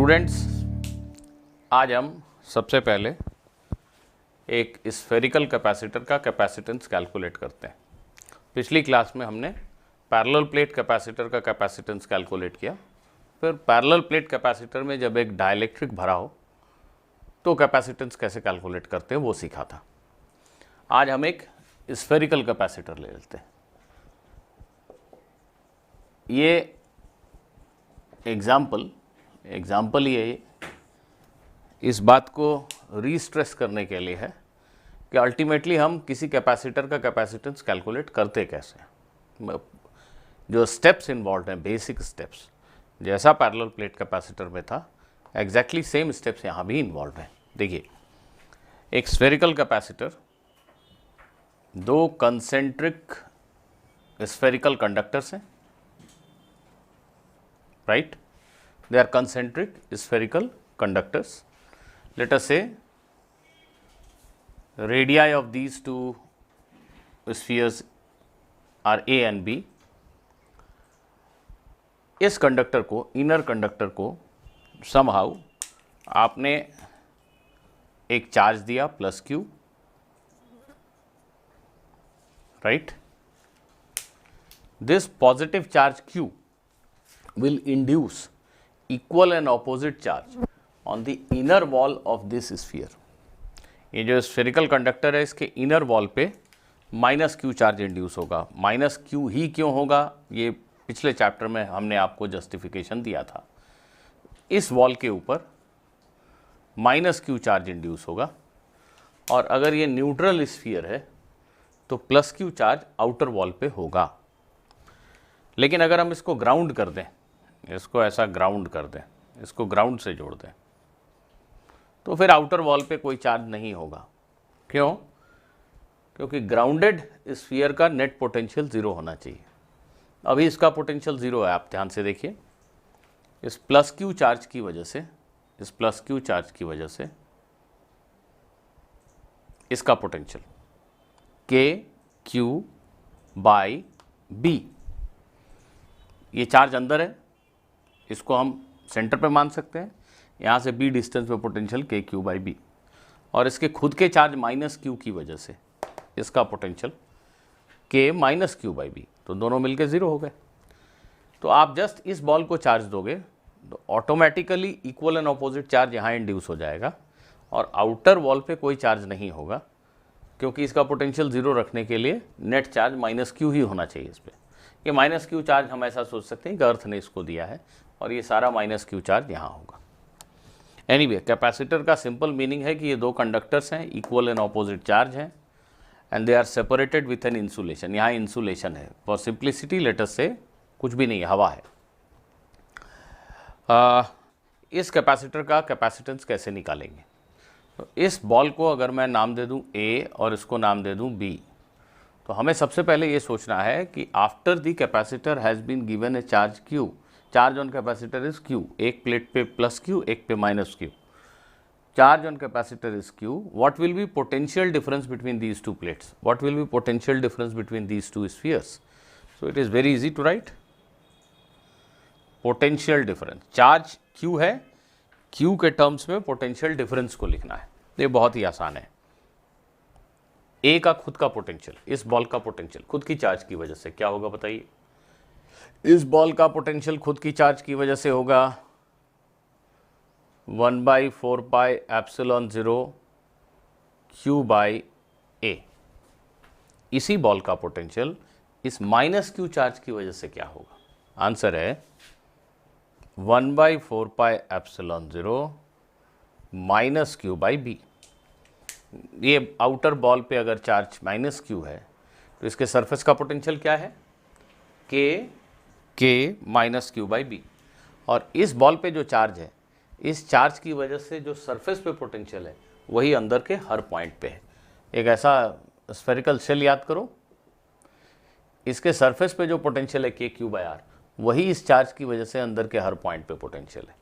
Students, आज हम सबसे पहले एक स्फेरिकल कैपेसिटर का कैपेसिटेंस कैलकुलेट करते हैं। पिछली क्लास में हमने पैरेलल प्लेट कैपेसिटर का कैपेसिटेंस कैलकुलेट किया। फिर पैरेलल प्लेट कैपेसिटर में जब एक डाइलेक्ट्रिक भरा हो तो कैपेसिटेंस कैसे कैलकुलेट करते हैं वो सीखा था। आज हम एक स्फेरिकल कैपेसिटर ले लेते हैं। ये एग्जाम्पल ये इस बात को रीस्ट्रेस करने के लिए है कि अल्टीमेटली हम किसी कैपेसिटर का कैपेसिटेंस कैलकुलेट करते कैसे हैं। जो स्टेप्स इन्वॉल्व हैं, बेसिक स्टेप्स, जैसा पैरेलल प्लेट कैपेसिटर में था एग्जैक्टली सेम स्टेप्स यहाँ भी इन्वॉल्व हैं। देखिए, एक स्फेरिकल कैपेसिटर दो कंसेंट्रिक स्फेरिकल कंडक्टर्स हैं, right? They are concentric spherical conductors. Let us say radii of these two spheres are A and B. इस कंडक्टर को, इनर कंडक्टर को somehow आपने एक चार्ज दिया plus Q, right? This positive charge Q will induce equal and opposite charge on the inner wall of this sphere. ये जो spherical conductor है इसके इनर वॉल पे माइनस क्यू चार्ज इंड्यूस होगा। माइनस क्यू ही क्यों होगा, ये पिछले चैप्टर में हमने आपको जस्टिफिकेशन दिया था। इस वॉल के ऊपर माइनस क्यू चार्ज इंड्यूस होगा और अगर ये न्यूट्रल स्फीयर है तो plus Q charge outer wall पे होगा। लेकिन अगर हम इसको ग्राउंड कर दें, इसको ऐसा ग्राउंड कर दें, इसको ग्राउंड से जोड़ दें, तो फिर आउटर वॉल पे कोई चार्ज नहीं होगा। क्यों? क्योंकि ग्राउंडेड स्फीयर का नेट पोटेंशियल ज़ीरो होना चाहिए। अभी इसका पोटेंशियल ज़ीरो है, आप ध्यान से देखिए। इस प्लस क्यू चार्ज की वजह से, इस प्लस क्यू चार्ज की वजह से इसका पोटेंशियल के क्यू बाई बी, ये चार्ज अंदर है, इसको हम सेंटर पे मान सकते हैं। यहाँ से b डिस्टेंस पे पोटेंशियल के क्यू बाई बी, और इसके खुद के चार्ज माइनस क्यू की वजह से इसका पोटेंशियल के माइनस क्यू बाई बी, तो दोनों मिलके ज़ीरो हो गए। तो आप जस्ट इस बॉल को चार्ज दोगे तो automatically equal and opposite charge यहाँ इंड्यूस हो जाएगा और आउटर वॉल पे कोई चार्ज नहीं होगा, क्योंकि इसका पोटेंशियल ज़ीरो रखने के लिए नेट चार्ज माइनस क्यू ही होना चाहिए इस पर। ये माइनस क्यू चार्ज हम ऐसा सोच सकते हैं कि अर्थ ने इसको दिया है और ये सारा माइनस क्यू चार्ज यहाँ होगा। एनीवे, कैपेसिटर का सिंपल मीनिंग है कि ये दो कंडक्टर्स हैं, इक्वल एंड ऑपोजिट चार्ज हैं, and they are separated with an insulation. यहाँ इंसुलेशन है। For simplicity let us say कुछ भी नहीं है, हवा है। इस कैपेसिटर का कैपेसिटेंस कैसे निकालेंगे? तो इस बॉल को अगर मैं नाम दे दूँ A और इसको नाम दे दूँ B, तो हमें सबसे पहले ये सोचना है कि after the capacitor has been given a charge Q, charge on capacitor is Q, एक प्लेट पे प्लस Q, एक पे minus Q, charge on capacitor is Q, what will be potential difference between these two plates, what will be potential difference between these two spheres? So it is very easy to write. Potential difference, charge Q है, Q के terms में potential difference को लिखना है। ये बहुत ही आसान है। ए का खुद का पोटेंशियल, इस बॉल का पोटेंशियल खुद की चार्ज की वजह से क्या होगा बताइए? इस बॉल का पोटेंशियल खुद की चार्ज की वजह से होगा 1/4 pi epsilon 0 Q by A। इसी बॉल का पोटेंशियल इस माइनस क्यू चार्ज की वजह से क्या होगा? आंसर है 1/4 pi epsilon 0 minus Q by B। ये आउटर बॉल पे अगर चार्ज माइनस क्यू है तो इसके सरफेस का पोटेंशियल क्या है? के माइनस क्यू बाई बी। और इस बॉल पे जो चार्ज है, इस चार्ज की वजह से जो सरफेस पे पोटेंशियल है वही अंदर के हर पॉइंट पे है। एक ऐसा स्फेरिकल शेल याद करो, इसके सरफेस पे जो पोटेंशियल है के क्यू बाई आर, वही इस चार्ज की वजह से अंदर के हर पॉइंट पे पोटेंशियल है।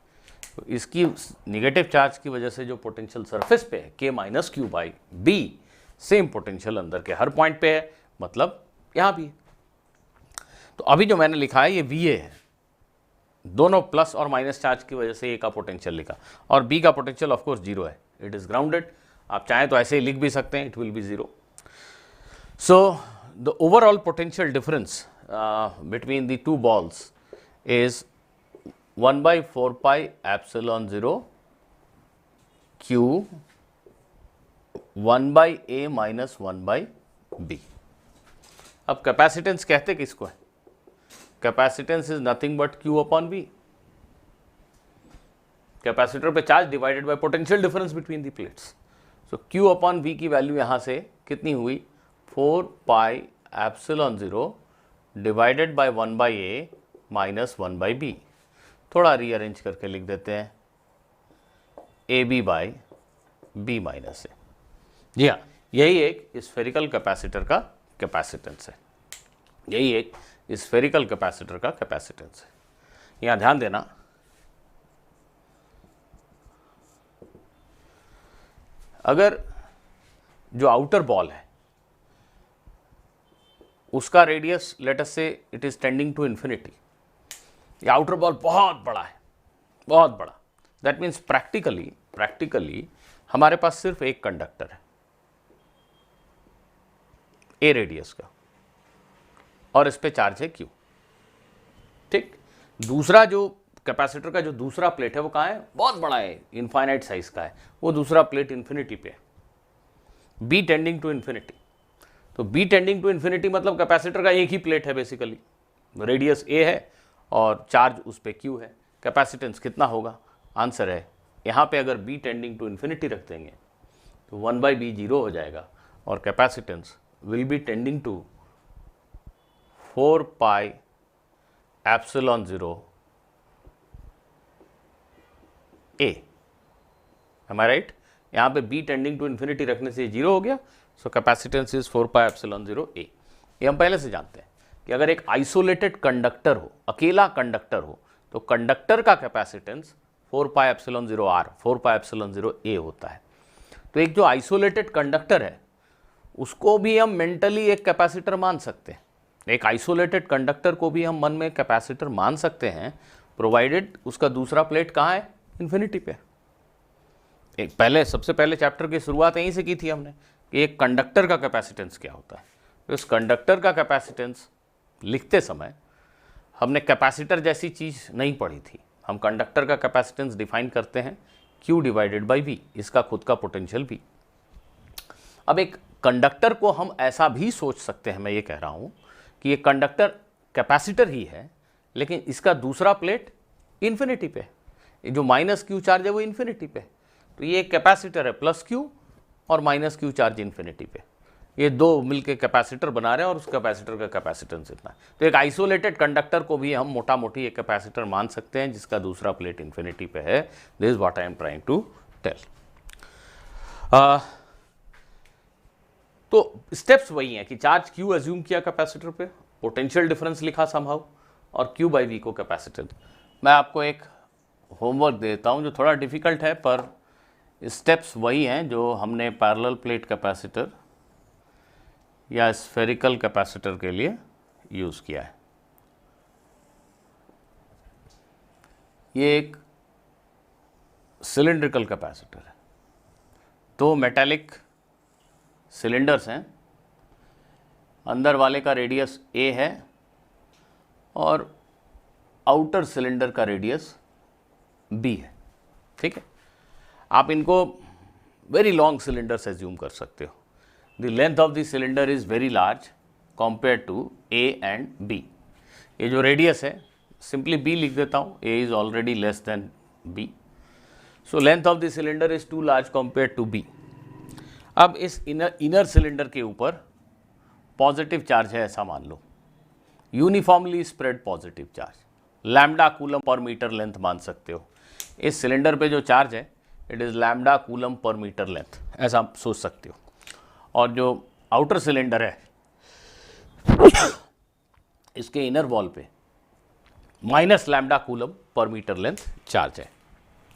तो इसकी निगेटिव चार्ज की वजह से जो पोटेंशियल सरफेस पे है के minus Q by B, same potential अंदर के हर पॉइंट पे है, मतलब यहाँ भी। तो अभी जो मैंने लिखा है ये VA है, दोनों प्लस और माइनस चार्ज की वजह से ए का पोटेंशियल लिखा, और बी का पोटेंशियल ऑफ कोर्स जीरो है, इट इज ग्राउंडेड। आप चाहें तो ऐसे ही लिख भी सकते हैं, it will be zero. So the overall potential difference between the two balls is 1/4 pi epsilon 0 Q 1/A minus 1/B। अब कैपेसिटेंस कहते किसको है? Capacitance is nothing but Q upon V। Capacitor पे charge divided by potential difference between the plates. So Q upon V की value यहां से कितनी हुई? 4 pi epsilon 0 divided by 1/A minus 1/B। थोड़ा रीअरेंज करके लिख देते हैं, AB by B minus A। जी हाँ, यही एक स्फेरिकल कैपेसिटर का कैपेसिटेंस है, यही एक स्फेरिकल कैपेसिटर का कैपेसिटेंस है। यहाँ ध्यान देना, अगर जो आउटर बॉल है उसका radius let us say it is tending to infinity, ये आउटर बॉल बहुत बड़ा है, बहुत बड़ा, दैट मीन्स प्रैक्टिकली हमारे पास सिर्फ एक कंडक्टर है ए रेडियस का, और इस पे चार्ज है Q। ठीक, दूसरा जो कैपेसिटर का जो दूसरा प्लेट है वो कहाँ है? बहुत बड़ा है, इनफाइनाइट साइज का है, वो दूसरा प्लेट इन्फिनिटी पे है, बी टेंडिंग टू इन्फिनिटी। तो बी टेंडिंग टू इन्फिनिटी मतलब कैपेसिटर का एक ही प्लेट है बेसिकली, रेडियस ए है और चार्ज उस पे Q है। कैपेसिटेंस कितना होगा? आंसर है यहाँ पे अगर बी टेंडिंग टू इन्फिनिटी रख देंगे तो 1/B जीरो हो जाएगा, और capacitance will be tending to 4 pi epsilon 0 A। Am I right? यहाँ पे बी टेंडिंग टू इन्फिनिटी रखने से जीरो हो गया, so capacitance is 4 pi epsilon 0 A। ये हम पहले से जानते हैं कि अगर एक आइसोलेटेड कंडक्टर हो, अकेला कंडक्टर हो, तो कंडक्टर का capacitance 4 pi epsilon 0 R 4 pi epsilon 0 A होता है। तो एक जो आइसोलेटेड कंडक्टर है उसको भी हम मेंटली एक कैपेसिटर मान सकते हैं, एक आइसोलेटेड कंडक्टर को भी हम मन में कैपेसिटर मान सकते हैं, प्रोवाइडेड उसका दूसरा प्लेट कहाँ है? इन्फिनिटी पे। एक पहले सबसे पहले चैप्टर की शुरुआत यहीं से की थी हमने कि एक कंडक्टर का कैपेसिटेंस क्या होता है। तो इस कंडक्टर का कैपेसिटेंस लिखते समय हमने कैपेसिटर जैसी चीज़ नहीं पढ़ी थी, हम कंडक्टर का कैपेसिटेंस डिफाइन करते हैं Q डिवाइडेड बाई V, इसका खुद का पोटेंशियल भी। अब एक कंडक्टर को हम ऐसा भी सोच सकते हैं, मैं ये कह रहा हूँ कि ये कंडक्टर कैपेसिटर ही है, लेकिन इसका दूसरा प्लेट इन्फिनिटी पे, जो माइनस Q चार्ज है वो इन्फिनिटी पे, तो ये एक कैपेसिटर है प्लस Q और माइनस Q चार्ज इन्फिनिटी पे, ये दो मिलके कैपेसिटर बना रहे हैं और उस कैपेसिटर का कैपेसिटेंस इतना है। तो एक आइसोलेटेड कंडक्टर को भी हम मोटा मोटी एक कैपेसिटर मान सकते हैं जिसका दूसरा प्लेट इन्फिनिटी पे है। This is what I am trying to tell. तो स्टेप्स वही हैं कि चार्ज Q एज्यूम किया कैपेसिटर पे, पोटेंशियल डिफरेंस लिखा समहाउ, और Q बाई V को कैपेसिटेंस। मैं आपको एक होमवर्क देता हूं जो थोड़ा डिफिकल्ट है, पर स्टेप्स वही हैं जो हमने पैरेलल प्लेट कैपेसिटर या स्फेरिकल कैपेसिटर के लिए यूज़ किया है। ये एक सिलिंड्रिकल कैपेसिटर है, तो मेटालिक सिलेंडर्स हैं, अंदर वाले का रेडियस A है और आउटर सिलेंडर का रेडियस B है। ठीक है, आप इनको वेरी लॉन्ग सिलेंडर्स एज्यूम कर सकते हो। The length of the cylinder is very large compare to A and B। ये जो रेडियस है सिंपली B लिख देता हूँ, A is already less than B, so length of the cylinder is too large compare to B। अब इस inner cylinder के ऊपर पॉजिटिव चार्ज है ऐसा मान लो, uniformly spread positive charge, lambda coulomb per metre length मान सकते हो। इस सिलेंडर पे जो चार्ज है it is lambda coulomb per metre length, ऐसा आप सोच सकते हो। और जो आउटर सिलेंडर है इसके इनर वॉल पे minus lambda coulomb per metre length charge है,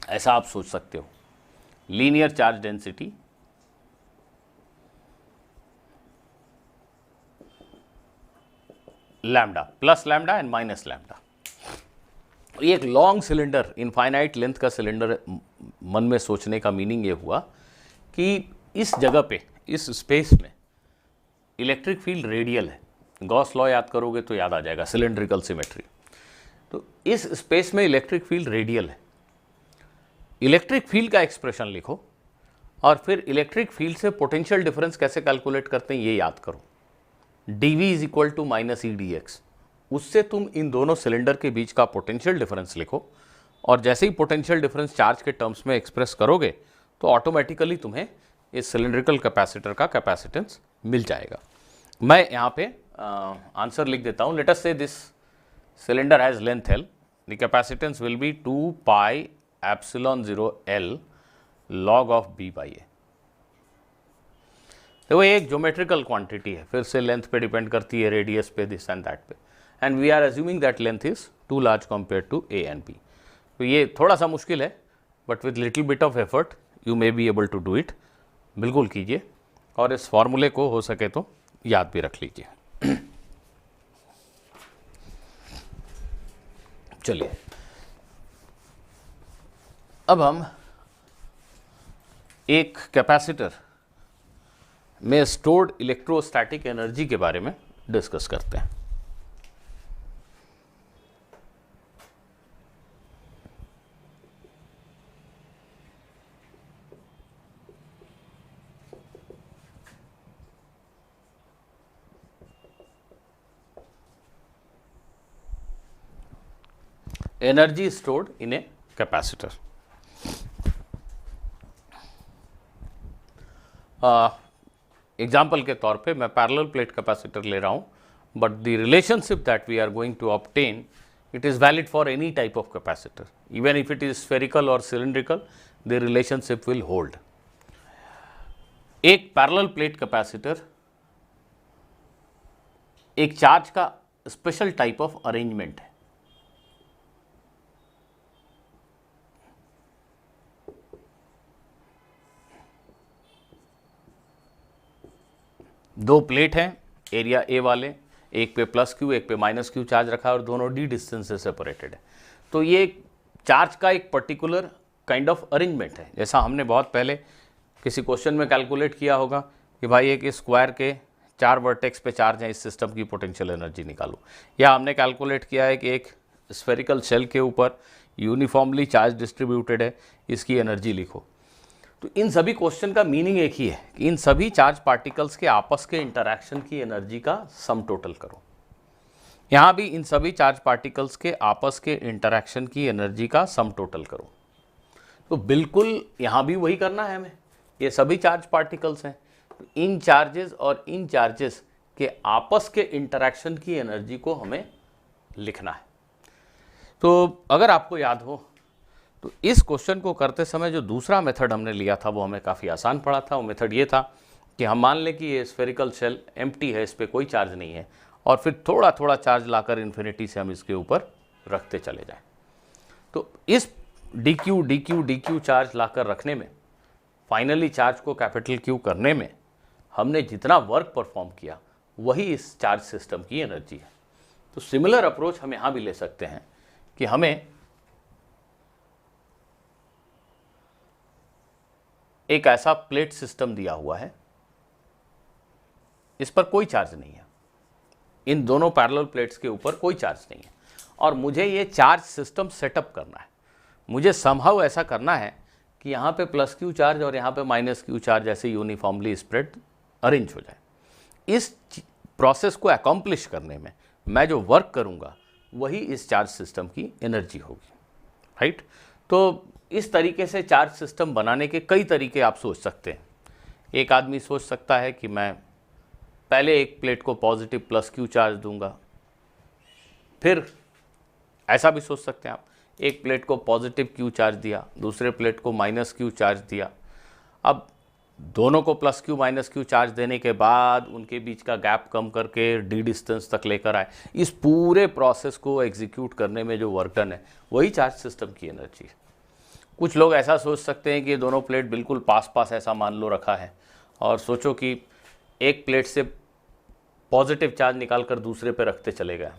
ऐसा आप सोच सकते हो। Linear charge density lambda, plus lambda and minus lambda. ये एक लॉन्ग सिलेंडर, इनफाइनाइट लेंथ का सिलेंडर मन में सोचने का मीनिंग ये हुआ कि इस जगह पे, इस स्पेस में इलेक्ट्रिक फील्ड रेडियल है। गॉस लॉ याद करोगे तो याद आ जाएगा, सिलेंड्रिकल सिमेट्री। तो इस स्पेस में इलेक्ट्रिक फील्ड रेडियल है। इलेक्ट्रिक फील्ड का एक्सप्रेशन लिखो और फिर इलेक्ट्रिक फील्ड से पोटेंशियल डिफरेंस कैसे कैलकुलेट करते हैं ये याद करो। dV is equal to minus E d x. उससे तुम इन दोनों सिलेंडर के बीच का पोटेंशियल डिफरेंस लिखो और जैसे ही पोटेंशियल डिफरेंस चार्ज के टर्म्स में एक्सप्रेस करोगे तो ऑटोमेटिकली तुम्हें इस सिलेंड्रिकल कैपेसिटर का कैपेसिटेंस मिल जाएगा। मैं यहाँ पे आंसर लिख देता हूँ। लेट अस से this cylinder has length L, the capacitance will B 2 pi epsilon 0 L log of B by A। तो ये एक ज्योमेट्रिकल क्वांटिटी है, फिर से लेंथ पे डिपेंड करती है, रेडियस पे, दिस एंड दैट पे, and we are assuming that length is too large compare to A and B। तो ये थोड़ा सा मुश्किल है, but with little bit of effort you may be able to do it. बिल्कुल कीजिए और इस फॉर्मूले को हो सके तो याद भी रख लीजिए। चलिए अब हम एक कैपेसिटर में स्टोर्ड इलेक्ट्रोस्टैटिक एनर्जी के बारे में डिस्कस करते हैं। Energy stored in a capacitor. Example के तौर पे मैं पैरेलल प्लेट कैपेसिटर ले रहा हूँ, but the relationship that we are going to obtain it is valid for any type of capacitor, even if it is spherical और cylindrical, the relationship will hold. एक parallel plate capacitor एक charge का special type of arrangement है। दो plate हैं area A वाले, एक पे प्लस क्यू एक पे माइनस क्यू चार्ज रखा है और दोनों डी डिस्टेंस से सेपरेटेड है। तो ये चार्ज का एक पर्टिकुलर काइंड ऑफ अरेंजमेंट है। जैसा हमने बहुत पहले किसी क्वेश्चन में कैलकुलेट किया होगा कि भाई एक स्क्वायर के 4 वर्टेक्स पे चार्ज है, इस सिस्टम की पोटेंशियल एनर्जी निकालो। या हमने कैलकुलेट किया है कि एक स्फेरिकल शेल के ऊपर यूनिफॉर्मली चार्ज डिस्ट्रीब्यूटेड है, इसकी एनर्जी लिखो। तो इन सभी क्वेश्चन का मीनिंग एक ही है कि इन सभी चार्ज पार्टिकल्स के आपस के इंटरैक्शन की एनर्जी का सम टोटल करो। यहाँ भी इन सभी चार्ज पार्टिकल्स के आपस के इंटरैक्शन की एनर्जी का सम टोटल करो। तो बिल्कुल यहाँ भी वही करना है हमें। ये सभी चार्ज पार्टिकल्स हैं, तो इन चार्जेस और इन चार्जेस के आपस के इंटरैक्शन की एनर्जी को हमें लिखना है। तो अगर आपको याद हो तो इस क्वेश्चन को करते समय जो दूसरा मेथड हमने लिया था वो हमें काफ़ी आसान पड़ा था। वो मेथड ये था कि हम मान लें कि ये स्फेरिकल शेल एम्प्टी है, इस पर कोई चार्ज नहीं है, और फिर थोड़ा थोड़ा चार्ज लाकर इन्फिनिटी से हम इसके ऊपर रखते चले जाएं। तो इस dq चार्ज लाकर रखने में, फाइनली चार्ज को कैपिटल Q करने में हमने जितना वर्क परफॉर्म किया वही इस चार्ज सिस्टम की एनर्जी है। तो सिमिलर अप्रोच हम यहाँ भी ले सकते हैं कि हमें एक ऐसा प्लेट सिस्टम दिया हुआ है, इस पर कोई चार्ज नहीं है, इन दोनों पैरेलल प्लेट्स के ऊपर कोई चार्ज नहीं है, और मुझे ये चार्ज सिस्टम सेटअप करना है। मुझे समहाउ ऐसा करना है कि यहाँ पे प्लस क्यू चार्ज और यहाँ पे माइनस क्यू चार्ज ऐसे यूनिफॉर्मली स्प्रेड अरेंज हो जाए। इस प्रोसेस को अकॉम्प्लिश करने में मैं जो वर्क करूँगा वही इस चार्ज सिस्टम की एनर्जी होगी, राइट। तो इस तरीके से चार्ज सिस्टम बनाने के कई तरीके आप सोच सकते हैं। एक आदमी सोच सकता है कि मैं पहले एक प्लेट को पॉजिटिव प्लस क्यू चार्ज दूंगा, फिर ऐसा भी सोच सकते हैं आप, एक प्लेट को पॉजिटिव क्यू चार्ज दिया, दूसरे प्लेट को माइनस क्यू चार्ज दिया। अब दोनों को plus Q minus Q charge देने के बाद उनके बीच का गैप कम करके डी डिस्टेंस तक लेकर आए। इस पूरे प्रोसेस को एग्जीक्यूट करने में जो वर्क डन है वही चार्ज सिस्टम की एनर्जी है। कुछ लोग ऐसा सोच सकते हैं कि ये दोनों प्लेट बिल्कुल पास पास ऐसा मान लो रखा है, और सोचो कि एक प्लेट से पॉजिटिव चार्ज निकाल कर दूसरे पे रखते चले गए,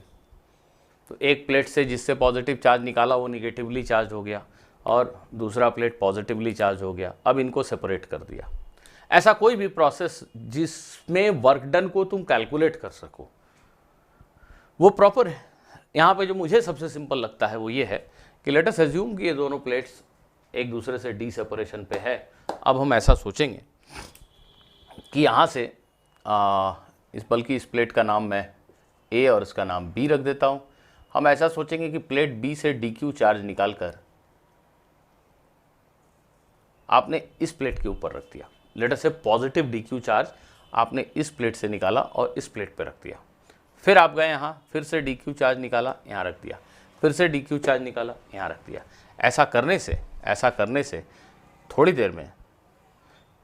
तो एक प्लेट से जिससे पॉजिटिव चार्ज निकाला वो निगेटिवली चार्ज हो गया और दूसरा प्लेट पॉजिटिवली चार्ज हो गया। अब इनको सेपरेट कर दिया। ऐसा कोई भी प्रोसेस जिसमें वर्क डन को तुम कैलकुलेट कर सको वो प्रॉपर है। यहाँ पे जो मुझे सबसे सिंपल लगता है वो ये है कि लेट अस अज्यूम कि ये दोनों प्लेट्स एक दूसरे से डी सेपरेशन पे है। अब हम ऐसा सोचेंगे कि यहाँ से बल्कि इस प्लेट का नाम मैं ए और इसका नाम बी रख देता हूँ। हम ऐसा सोचेंगे कि प्लेट बी से डी क्यू चार्ज निकालकर आपने इस प्लेट के ऊपर रख दिया। लेट अस से पॉजिटिव डी क्यू चार्ज आपने इस प्लेट से निकाला और इस प्लेट पे रख दिया। फिर आप गए यहाँ, फिर से डी क्यू चार्ज निकाला, यहाँ रख दिया, फिर से डी क्यू चार्ज निकाला, यहाँ रख दिया। ऐसा करने से थोड़ी देर में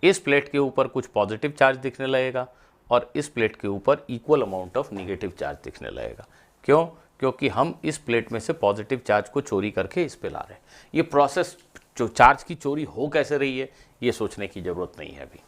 इस प्लेट के ऊपर कुछ पॉजिटिव चार्ज दिखने लगेगा और इस प्लेट के ऊपर equal amount of negative charge दिखने लगेगा। क्यों? क्योंकि हम इस प्लेट में से पॉजिटिव चार्ज को चोरी करके इस पे ला रहे हैं। ये प्रोसेस जो चार्ज की चोरी हो कैसे रही है ये सोचने की ज़रूरत नहीं है। अभी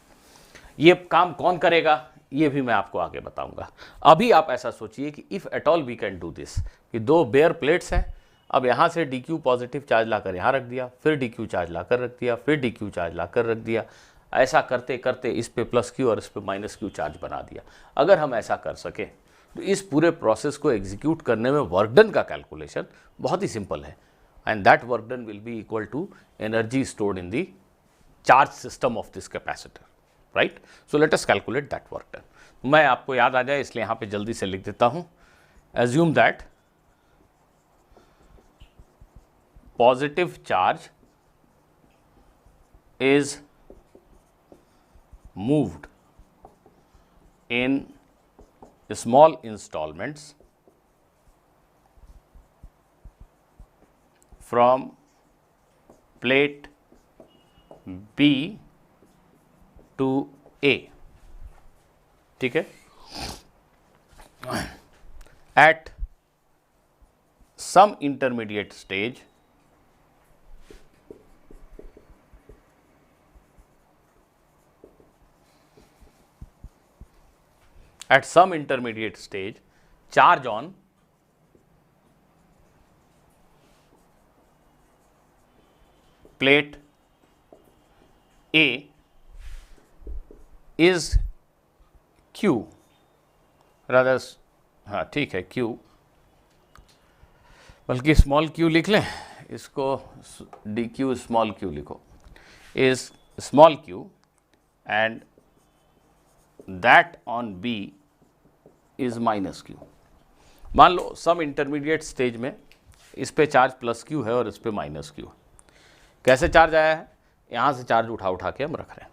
ये काम कौन करेगा ये भी मैं आपको आगे बताऊंगा। अभी आप ऐसा सोचिए कि if at all we can do this, कि दो बेयर प्लेट्स हैं, अब यहाँ से डी क्यू पॉजिटिव चार्ज लाकर यहाँ रख दिया, फिर डी क्यू चार्ज लाकर रख दिया, फिर डी क्यू चार्ज लाकर रख दिया। ऐसा करते करते इस पे प्लस क्यू और इस पे माइनस क्यू चार्ज बना दिया। अगर हम ऐसा कर सके तो इस पूरे प्रोसेस को एग्जीक्यूट करने में वर्क डन का कैलकुलेशन बहुत ही सिंपल है, and that work done will be equal to energy stored in the charge system of this capacitor, right. So let us calculate that work done. मैं आपको याद आ जाए इसलिए यहाँ पे जल्दी से लिख देता हूँ। Assume that positive charge is moved in small installments from plate B to A, ठीक है। At some intermediate stage charge on plate A is Q, rather हाँ ठीक है Q, बल्कि स्मॉल q लिख लें, इसको डी क्यू स्मॉल q लिखो, is small q and that on B is minus q। मान लो सम इंटरमीडिएट स्टेज में इस पे चार्ज प्लस q है और इस पे माइनस q। कैसे चार्ज आया है? यहाँ से चार्ज उठा के हम रख रहे हैं।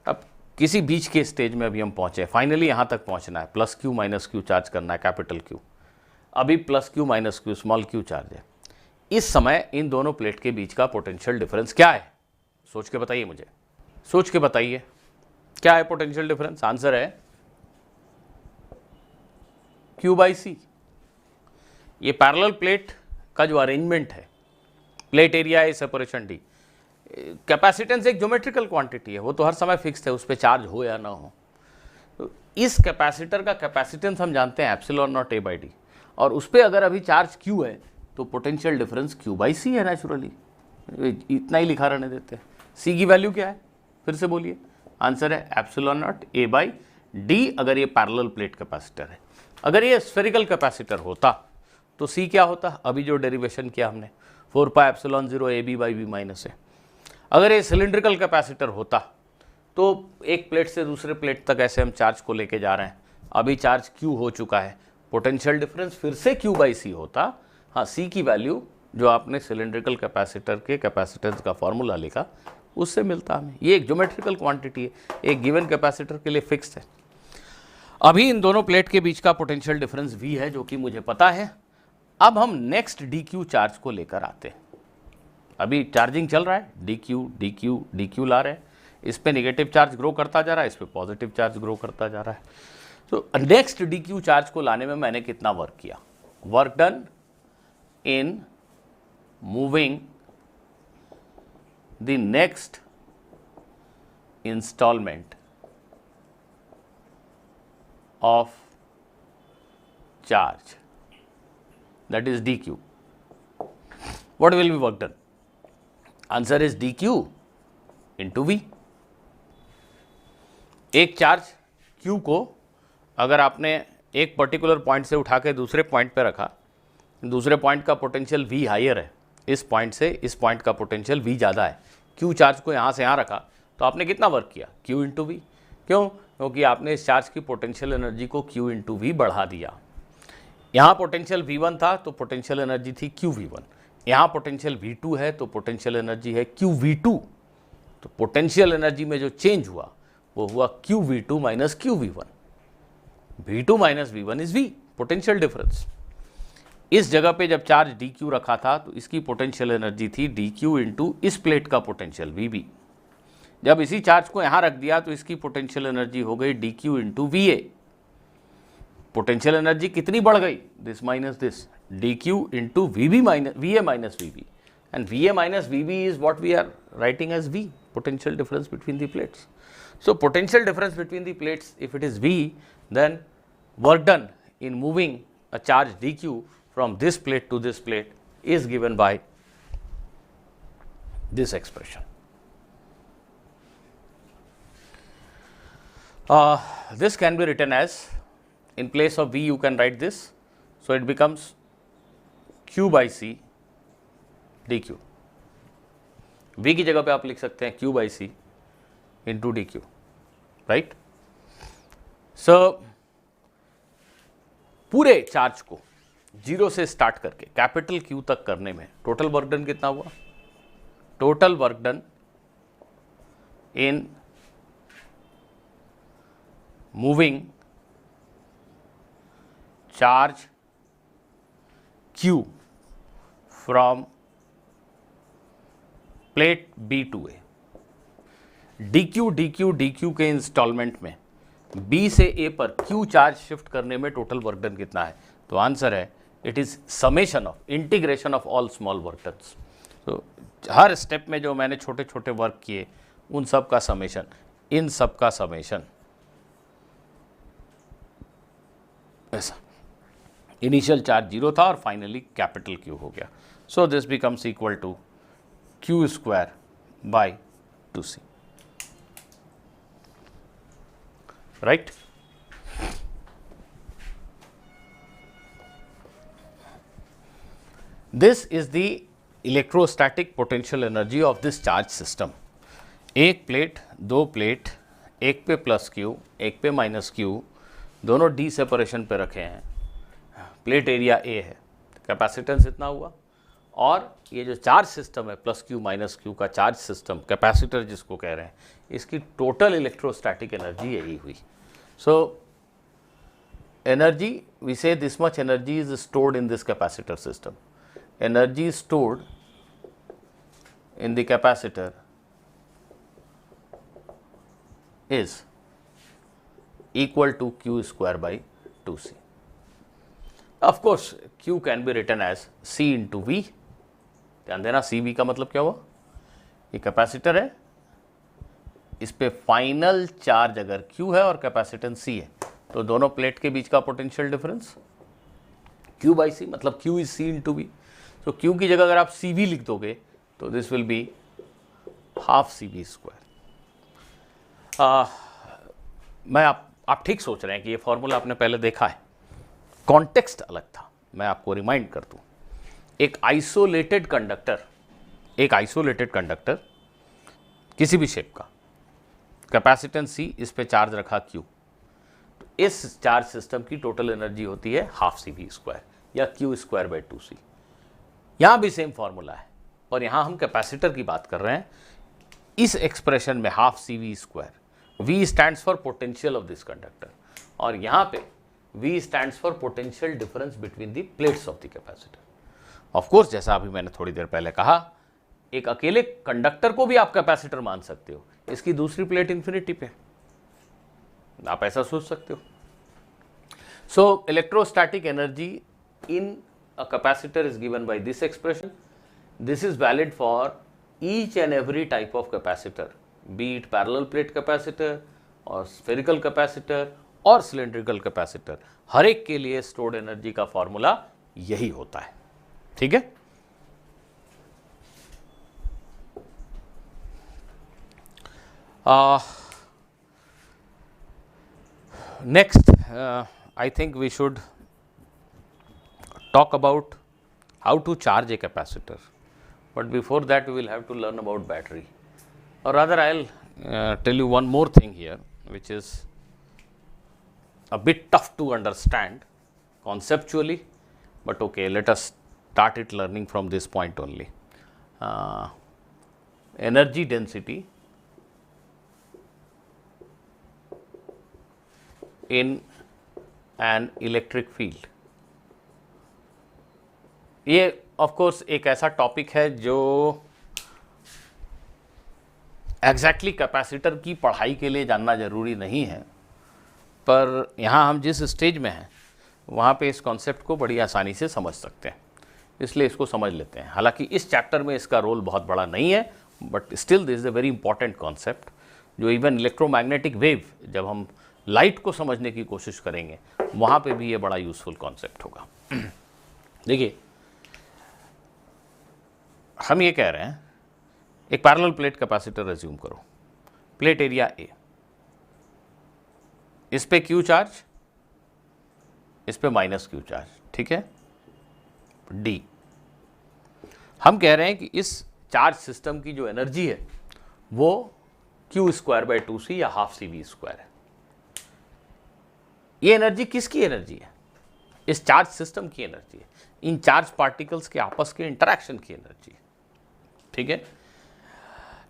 अब किसी बीच के स्टेज में अभी हम पहुँचे, फाइनली यहाँ तक पहुँचना है, plus q minus q charge करना है, कैपिटल Q। अभी plus q minus q small q charge है। इस समय इन दोनों प्लेट के बीच का पोटेंशियल डिफरेंस क्या है? सोच के बताइए मुझे, सोच के बताइए क्या है पोटेंशियल डिफरेंस। आंसर है Q बाई सी। ये पैरेलल प्लेट का जो अरेंजमेंट है, प्लेट एरिया है, सेपरेशन डी, कैपेसिटेंस एक ज्योमेट्रिकल क्वांटिटी है, वो तो हर समय फिक्स है, उस पर चार्ज हो या ना हो। तो इस कैपेसिटर का कैपेसिटेंस हम जानते हैं epsilon not a by D, और उस पर अगर अभी चार्ज Q है तो पोटेंशियल डिफरेंस Q बाई सी है नेचुरली। इतना ही लिखा रहने देते हैं। C की वैल्यू क्या है फिर से बोलिए? आंसर है epsilon not a by D, अगर ये पैरेलल प्लेट कैपेसिटर है। अगर ये स्फेरिकल कैपेसिटर होता तो C क्या होता? अभी जो डेरिवेशन किया हमने 4 pi epsilon 0 A B by B minus है। अगर ये सिलिंड्रिकल कैपेसिटर होता तो एक प्लेट से दूसरे प्लेट तक ऐसे हम चार्ज को लेके जा रहे हैं, अभी चार्ज Q हो चुका है, पोटेंशियल डिफरेंस फिर से Q बाई सी होता। हाँ, C की वैल्यू जो आपने सिलिंड्रिकल कैपेसिटर के कैपेसिटेंस का फॉर्मूला लिखा उससे मिलता हमें। ये एक ज्योमेट्रिकल क्वांटिटी है, एक गिवन कैपेसिटर के लिए फिक्स्ड है। अभी इन दोनों प्लेट के बीच का पोटेंशियल डिफरेंस V है, जो कि मुझे पता है। अब हम नेक्स्ट DQ चार्ज को लेकर आते हैं। अभी चार्जिंग चल रहा है, DQ ला रहे हैं, इस पे नेगेटिव चार्ज ग्रो करता जा रहा है, इस पे पॉजिटिव चार्ज ग्रो करता जा रहा है। तो नेक्स्ट DQ चार्ज को लाने में मैंने कितना वर्क किया? Work done in moving the next instalment of charge that is dq. What will be work done? Answer is dq into v. एक चार्ज q को अगर आपने एक पर्टिकुलर पॉइंट से उठा के दूसरे पॉइंट पे रखा, दूसरे पॉइंट का पोटेंशियल v हायर है, इस पॉइंट से इस पॉइंट का पोटेंशियल v ज़्यादा है, q चार्ज को यहाँ से यहाँ रखा, तो आपने कितना वर्क किया? q into V. क्यों? क्योंकि आपने इस चार्ज की पोटेंशियल एनर्जी को q इंटू वी बढ़ा दिया। यहाँ पोटेंशियल v1 था तो पोटेंशियल एनर्जी थी qv1, यहाँ पोटेंशियल v2 है तो पोटेंशियल एनर्जी है qv2। तो पोटेंशियल एनर्जी में जो चेंज हुआ वो हुआ qv2 minus qv1। v2 minus v1 is v, potential difference. इस जगह पे जब चार्ज dq रखा था तो इसकी पोटेंशियल एनर्जी थी dq इंटू इस प्लेट का पोटेंशियल vb। जब इसी चार्ज को यहाँ रख दिया तो इसकी पोटेंशियल एनर्जी हो गई dq into va। Potential energy कितनी बढ़ गई? This minus this, dq into va minus vb, and va minus vb is what we are writing as v, potential difference between the plates. So potential difference between the plates, if it is v, then work done in moving a charge dq from this plate to this plate is given by this expression. This can be written as, in place of v you can write this, so it becomes q by c dq. v की जगह पे आप लिख सकते हैं q by c into D Q, right. So पूरे charge को zero से स्टार्ट करके कैपिटल Q तक करने में टोटल वर्क डन कितना हुआ? Total work done in moving charge Q from plate B to A, dq dq dq के इंस्टॉलमेंट में B से A पर Q चार्ज शिफ्ट करने में टोटल वर्क डन कितना है? तो आंसर है it is summation of integration of all small work dones. तो हर स्टेप में जो मैंने छोटे छोटे वर्क किए उन सब का समेशन, इन सब का समेशन, ऐसा। इनिशियल चार्ज जीरो था और फाइनली कैपिटल Q हो गया। So this becomes equal to Q square by 2c, right? This is the electrostatic potential energy of this charge system. एक प्लेट, दो प्लेट, एक पे प्लस Q, एक पे माइनस Q, दोनों D सेपरेशन पे रखे हैं, प्लेट एरिया A है, कैपेसिटेंस इतना हुआ, और ये जो चार्ज सिस्टम है प्लस Q माइनस Q का चार्ज सिस्टम, कैपेसिटर जिसको कह रहे हैं, इसकी टोटल इलेक्ट्रोस्टैटिक एनर्जी यही हुई। So energy, we say this much energy is stored in this capacitor system. Energy stored in the capacitor is equal to Q square by 2c. Of course, Q can be written as C into V. ध्यान देना, CV का मतलब क्या हुआ? ये capacitor है, इस पे फाइनल चार्ज अगर Q है और कैपेसिटेंस C है, तो दोनों प्लेट के बीच का potential difference Q by C, मतलब Q is C into V। तो Q की जगह अगर आप CV लिख दोगे तो this will be half CV square. मैं आप ठीक सोच रहे हैं कि ये फॉर्मूला आपने पहले देखा है, कॉन्टेक्स्ट अलग था। मैं आपको रिमाइंड कर दूं, एक आइसोलेटेड कंडक्टर किसी भी शेप का, कैपेसिटेंस C, इस पे चार्ज रखा Q, तो इस चार्ज सिस्टम की टोटल एनर्जी होती है हाफ CV स्क्वायर या Q स्क्वायर बाई 2c। यहाँ भी सेम फॉर्मूला है और यहाँ हम कैपेसिटर की बात कर रहे हैं। इस एक्सप्रेशन में half CV square, V stands for potential of this conductor, और यहाँ पे V stands for potential difference between the plates of the capacitor. Of course, जैसा अभी मैंने थोड़ी देर पहले कहा, एक अकेले कंडक्टर को भी आप कैपेसिटर मान सकते हो, इसकी दूसरी प्लेट इंफिनिटी पे, आप ऐसा सोच सकते हो। सो electrostatic energy in a capacitor is given by this expression. This is valid for each and every type of capacitor, B it parallel plate capacitor और स्फेरिकल कैपेसिटर और सिलेंड्रिकल कैपेसिटर। हर एक के लिए स्टोर्ड एनर्जी का formula यही होता है। ठीक है, next I think we should talk about how to charge a capacitor, but before that we will have to learn about battery, or rather I'll tell you one more thing here which is a bit tough to understand conceptually, but okay, let us start it learning from this point only. Energy density in an electric field, ये of course एक ऐसा topic है जो exactly capacitor की पढ़ाई के लिए जानना ज़रूरी नहीं है, पर यहाँ हम जिस स्टेज में हैं वहाँ पे इस कॉन्सेप्ट को बड़ी आसानी से समझ सकते हैं, इसलिए इसको समझ लेते हैं। हालांकि इस चैप्टर में इसका रोल बहुत बड़ा नहीं है, but still this is a very important concept, जो इवन इलेक्ट्रोमैग्नेटिक वेव जब हम लाइट को समझने की कोशिश करेंगे वहाँ पे भी ये बड़ा यूज़फुल कॉन्सेप्ट होगा। देखिए, हम ये कह रहे हैं एक पैरेलल प्लेट कैपेसिटर एज्यूम करो, प्लेट एरिया ए, इस पे क्यू चार्ज, इस पे माइनस क्यू चार्ज, ठीक है, डी। हम कह रहे हैं कि इस चार्ज सिस्टम की जो एनर्जी है वो क्यू स्क्वायर बाई 2c या हाफ सी वी स्क्वायर है। ये एनर्जी किसकी एनर्जी है? इस चार्ज सिस्टम की एनर्जी है, इन चार्ज पार्टिकल्स के आपस के इंटरैक्शन की एनर्जी है। ठीक है,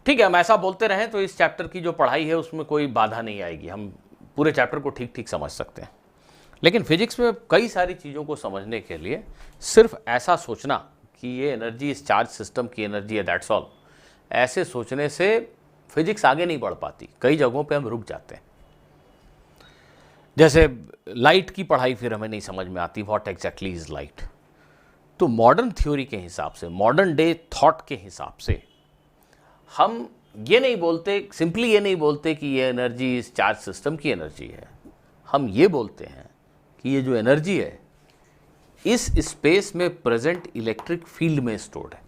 ठीक है, हम ऐसा बोलते रहें तो इस चैप्टर की जो पढ़ाई है उसमें कोई बाधा नहीं आएगी, हम पूरे चैप्टर को ठीक ठीक समझ सकते हैं। लेकिन फिजिक्स में कई सारी चीज़ों को समझने के लिए सिर्फ ऐसा सोचना कि ये एनर्जी इस चार्ज सिस्टम की एनर्जी है, दैट्स ऑल, ऐसे सोचने से फिजिक्स आगे नहीं बढ़ पाती, कई जगहों पे हम रुक जाते हैं। जैसे लाइट की पढ़ाई फिर हमें नहीं समझ में आती, व्हाट एग्जैक्टली इज लाइट। तो मॉडर्न थ्योरी के हिसाब से, मॉडर्न डे थॉट के हिसाब से हम ये नहीं बोलते, सिंपली ये नहीं बोलते कि ये एनर्जी इस चार्ज सिस्टम की एनर्जी है, हम ये बोलते हैं कि ये जो एनर्जी है इस स्पेस में प्रेजेंट इलेक्ट्रिक फील्ड में स्टोर्ड है।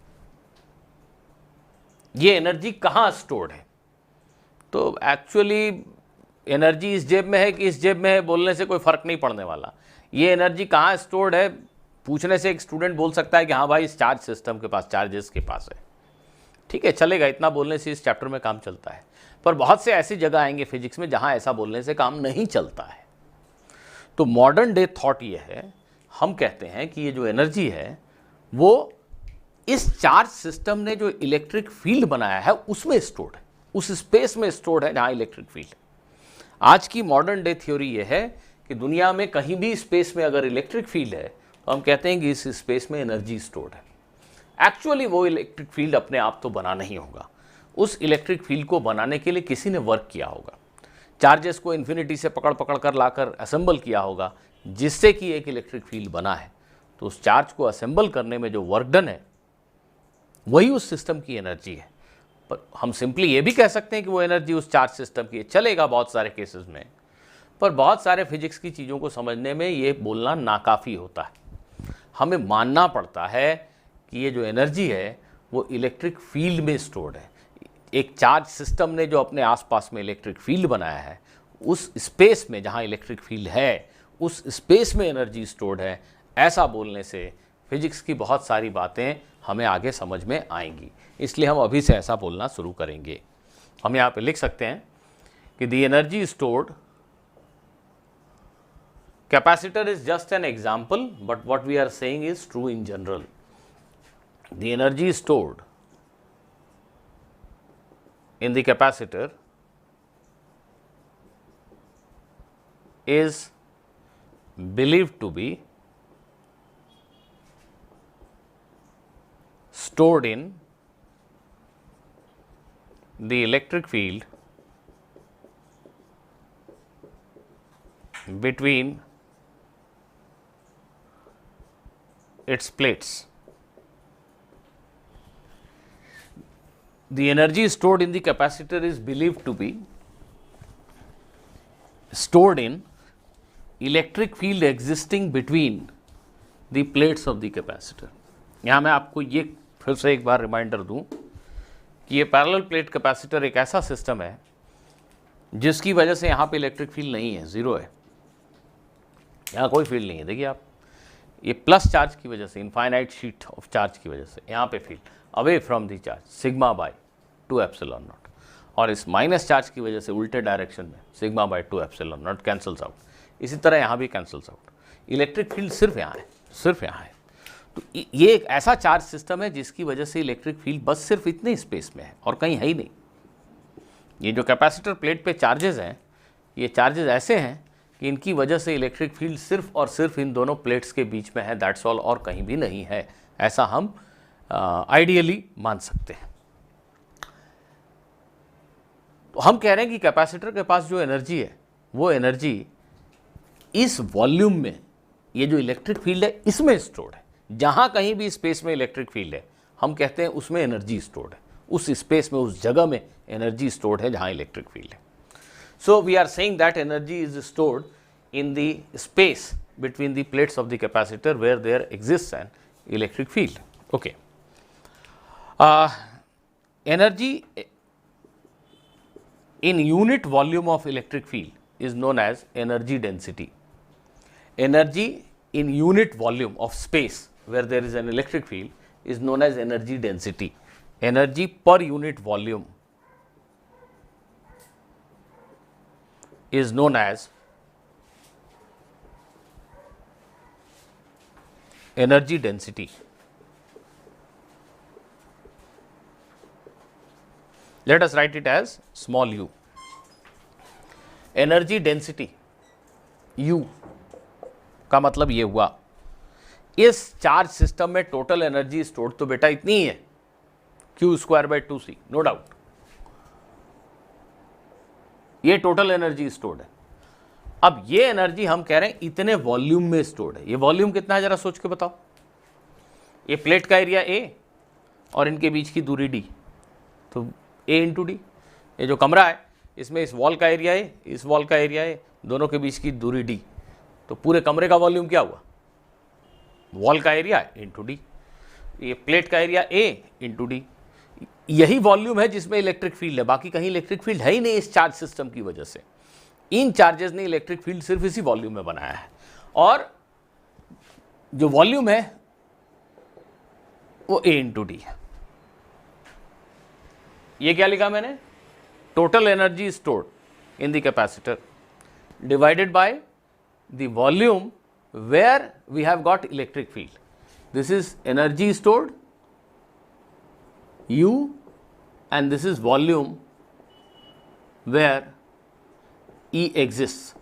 ये एनर्जी कहाँ स्टोर्ड है? तो एक्चुअली एनर्जी इस जेब में है कि इस जेब में है बोलने से कोई फर्क नहीं पड़ने वाला। ये एनर्जी कहाँ स्टोर्ड है पूछने से एक स्टूडेंट बोल सकता है कि हाँ भाई इस चार्ज सिस्टम के पास, चार्जेस के पास है। ठीक है, चलेगा, इतना बोलने से इस चैप्टर में काम चलता है। पर बहुत से ऐसी जगह आएंगे फिजिक्स में जहाँ ऐसा बोलने से काम नहीं चलता है। तो मॉडर्न डे थॉट ये है, हम कहते हैं कि ये जो एनर्जी है वो इस चार्ज सिस्टम ने जो इलेक्ट्रिक फील्ड बनाया है उसमें स्टोर्ड है, उस स्पेस में स्टोर्ड है जहाँ इलेक्ट्रिक फील्ड। आज की मॉडर्न डे थ्योरी ये है कि दुनिया में कहीं भी स्पेस में अगर इलेक्ट्रिक फील्ड है तो हम कहते हैं कि इस स्पेस में एनर्जी स्टोर्ड है। एक्चुअली वो इलेक्ट्रिक फील्ड अपने आप तो बना नहीं होगा, उस इलेक्ट्रिक फील्ड को बनाने के लिए किसी ने वर्क किया होगा, चार्जेस को इन्फिनिटी से पकड़ पकड़ कर लाकर असेंबल किया होगा, जिससे कि एक इलेक्ट्रिक फील्ड बना है। तो उस चार्ज को असेंबल करने में जो वर्क डन है वही उस सिस्टम की एनर्जी है। पर हम सिंपली ये भी कह सकते हैं कि वो एनर्जी उस चार्ज सिस्टम की है, चलेगा बहुत सारे केसेस में, पर बहुत सारे फिजिक्स की चीज़ों को समझने में ये बोलना नाकाफ़ी होता है। हमें मानना पड़ता है कि ये जो एनर्जी है वो इलेक्ट्रिक फील्ड में स्टोर्ड है। एक चार्ज सिस्टम ने जो अपने आसपास में इलेक्ट्रिक फील्ड बनाया है, उस स्पेस में जहाँ इलेक्ट्रिक फील्ड है उस स्पेस में एनर्जी स्टोर्ड है। ऐसा बोलने से फिजिक्स की बहुत सारी बातें हमें आगे समझ में आएंगी, इसलिए हम अभी से ऐसा बोलना शुरू करेंगे। हम यहाँ पे लिख सकते हैं कि the energy stored, capacitor is just an example but what we are saying is true in general. The energy stored in the capacitor is believed to be stored in the electric field between its plates. The energy stored in the capacitor is believed to be stored in electric field existing between the plates of the capacitor. यहाँ मैं आपको ये फिर से एक बार reminder दूँ कि ये पैरेलल प्लेट कैपेसिटर एक ऐसा सिस्टम है जिसकी वजह से यहाँ पे इलेक्ट्रिक फील्ड नहीं है, ज़ीरो है, यहाँ कोई फील्ड नहीं है। देखिए आप, ये प्लस चार्ज की वजह से, इनफाइनाइट शीट ऑफ चार्ज की वजह से यहाँ पे field away from the charge sigma bye 2 epsilon not, और इस माइनस चार्ज की वजह से उल्टे डायरेक्शन में sigma bye 2 epsilon not cancels out. इसी तरह यहाँ भी कैंसल्स आउट। इलेक्ट्रिक फील्ड सिर्फ यहाँ है, सिर्फ यहाँ है। तो ये एक ऐसा चार्ज सिस्टम है जिसकी वजह से इलेक्ट्रिक फील्ड बस सिर्फ इतने स्पेस में है और कहीं है ही नहीं। ये जो कैपेसिटर प्लेट पे चार्जेस हैं, ये चार्जेस ऐसे हैं कि इनकी वजह से इलेक्ट्रिक फील्ड सिर्फ और सिर्फ इन दोनों प्लेट्स के बीच में है, दैट्स ऑल, और कहीं भी नहीं है। ऐसा हम आइडियली मान सकते हैं। तो हम कह रहे हैं कि कैपेसिटर के पास जो एनर्जी है वो एनर्जी इस वॉल्यूम में, ये जो इलेक्ट्रिक फील्ड है इसमें स्टोर्ड है। जहाँ कहीं भी स्पेस में इलेक्ट्रिक फील्ड है हम कहते हैं उसमें एनर्जी स्टोर्ड है, उस स्पेस में, उस जगह में एनर्जी स्टोर्ड है जहाँ इलेक्ट्रिक फील्ड है। So we are saying that energy is stored in the space between the plates of the capacitor where there exists an electric field. Okay. Energy in unit volume of electric field is known as energy density. Energy in unit volume of space where there is an electric field is known as energy density. Energy per unit volume is known as energy density. Let us write it as small u. Energy density u का मतलब ये हुआ, इस charge system में total energy stored तो बेटा इतनी ही है, Q²/2c, नो डाउट, ये टोटल एनर्जी स्टोर्ड है। अब ये एनर्जी हम कह रहे हैं इतने वॉल्यूम में स्टोर्ड है। ये वॉल्यूम कितना है जरा सोच के बताओ। ये प्लेट का एरिया A और इनके बीच की दूरी D, तो A इंटू डी। ये जो कमरा है इसमें इस वॉल का एरिया A, इस वॉल का एरिया A, दोनों के बीच की दूरी D, तो पूरे कमरे का वॉल्यूम क्या हुआ? वॉल का एरिया इंटू डी। ये प्लेट का एरिया A इंटू डी। यही वॉल्यूम है जिसमें इलेक्ट्रिक फील्ड है, बाकी कहीं इलेक्ट्रिक फील्ड है ही नहीं इस चार्ज सिस्टम की वजह से। इन चार्जेस ने इलेक्ट्रिक फील्ड सिर्फ इसी वॉल्यूम में बनाया है, और जो वॉल्यूम है वो A इंटू डी है। ये क्या लिखा मैंने? Total energy stored in the capacitor divided by the volume where we have got electric field. This is energy stored U, and this is volume where E exists.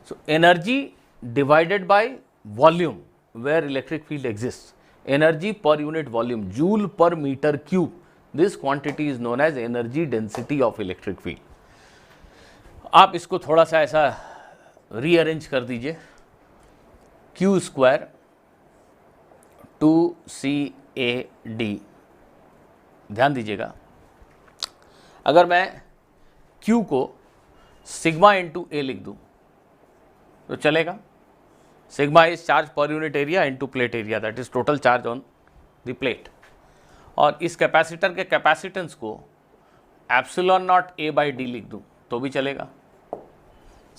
So energy divided by volume where electric field exists. Energy per unit volume, joule per meter cube. This quantity is known as energy density of electric field. आप इसको थोड़ा सा ऐसा rearrange कर दीजिए, Q² 2CAD। ध्यान दीजिएगा, अगर मैं Q को सिग्मा इंटू A लिख दूं तो चलेगा। Sigma is charge per unit area into plate area, that is total charge on the plate. और इस कैपेसिटर के कैपेसिटेंस को एप्सिलॉन नॉट A/D लिख दूं तो भी चलेगा।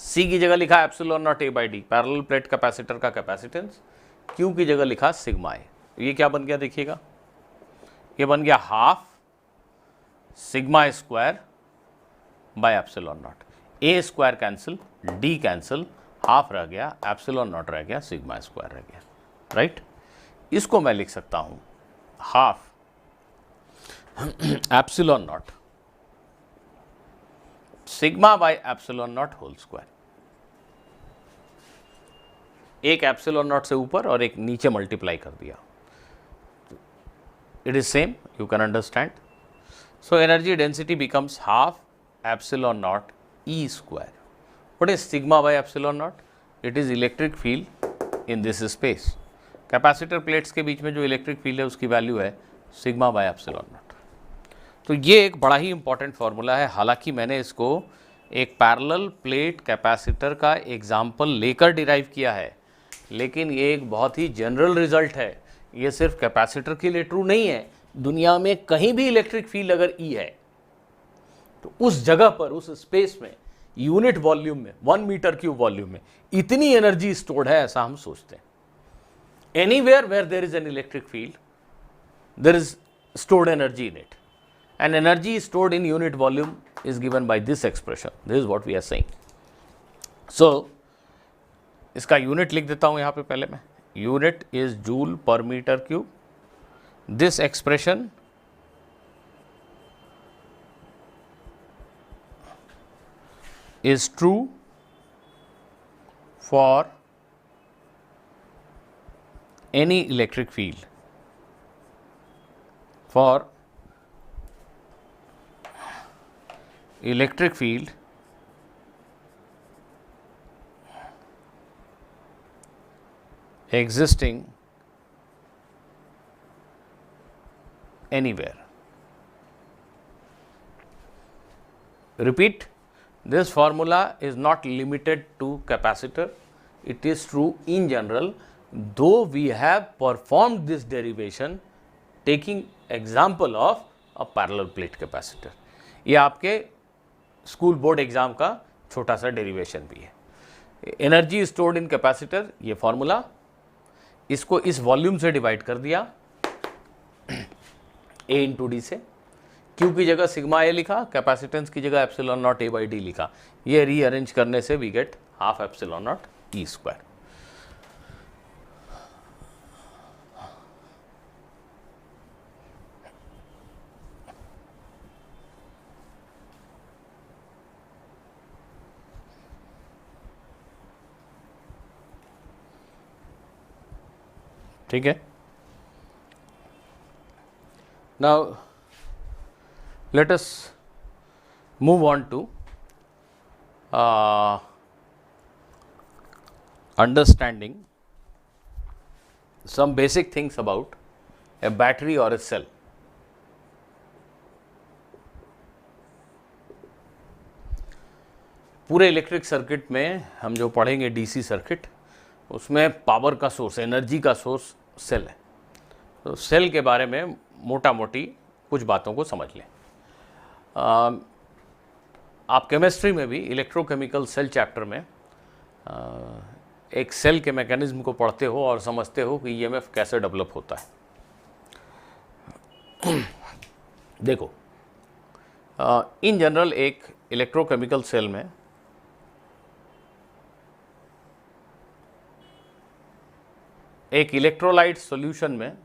C की जगह लिखा epsilon not A/D, parallel plate capacitor का कैपेसिटेंस। Q की जगह लिखा सिग्मा A। ये क्या बन गया देखिएगा, ये बन गया half sigma square by epsilon not. A² cancel, D cancel, half रह गया, एप्सिलॉन नॉट रह गया, सिग्मा स्क्वायर रह गया, राइट। इसको मैं लिख सकता हूं half epsilon naught sigma by epsilon naught whole square. एक एप्सिलॉन नॉट से ऊपर और एक नीचे मल्टीप्लाई कर दिया, it is same, you can understand. So energy density becomes half epsilon naught E². What is sigma by epsilon naught? It is electric field in this space. Capacitor plates के बीच में जो इलेक्ट्रिक फील्ड है उसकी value है sigma by epsilon not. तो ये एक बड़ा ही इंपॉर्टेंट फार्मूला है। हालांकि मैंने इसको एक पैरेलल प्लेट कैपेसिटर का एग्जाम्पल लेकर डिराइव किया है, लेकिन ये एक बहुत ही जनरल रिजल्ट है, ये सिर्फ कैपेसिटर के लिए ट्रू नहीं है। दुनिया में कहीं भी इलेक्ट्रिक फील्ड अगर E है तो उस जगह पर, उस स्पेस में, यूनिट वॉल्यूम में, 1 मीटर क्यूब वॉल्यूम में इतनी एनर्जी स्टोर्ड है, ऐसा हम सोचते हैं। Anywhere where there is an electric field, there is stored energy in it, and energy stored in unit volume is given by this expression. This is what we are saying. So इसका unit लिख देता हूं यहां पे पहले मैं, unit is joule per metre cube. This expression is true for any electric field, for electric field existing anywhere. Repeat, this formula is not limited to capacitor, it is true in general, though we have performed this derivation taking example of a parallel plate capacitor. ये आपके school board exam का छोटा सा derivation भी है। Energy stored इन capacitor, ये formula, इसको इस वॉल्यूम से डिवाइड कर दिया A इंटू डी से, Q की जगह सिग्मा A लिखा, कैपेसिटेंस की जगह epsilon naught A by d लिखा। ये रीअरेंज करने से we get half epsilon naught E square. ठीक है। Now let us move on to understanding some basic things about a battery or a cell. पूरे इलेक्ट्रिक सर्किट में हम जो पढ़ेंगे डीसी सर्किट, उसमें पावर का सोर्स, एनर्जी का सोर्स सेल है। तो सेल के बारे में मोटा मोटी कुछ बातों को समझ लें। आप केमिस्ट्री में भी इलेक्ट्रोकेमिकल सेल चैप्टर में एक सेल के मैकेनिज्म को पढ़ते हो और समझते हो कि ईएमएफ कैसे डेवलप होता है। देखो, इन जनरल एक इलेक्ट्रोकेमिकल सेल में एक इलेक्ट्रोलाइट सॉल्यूशन में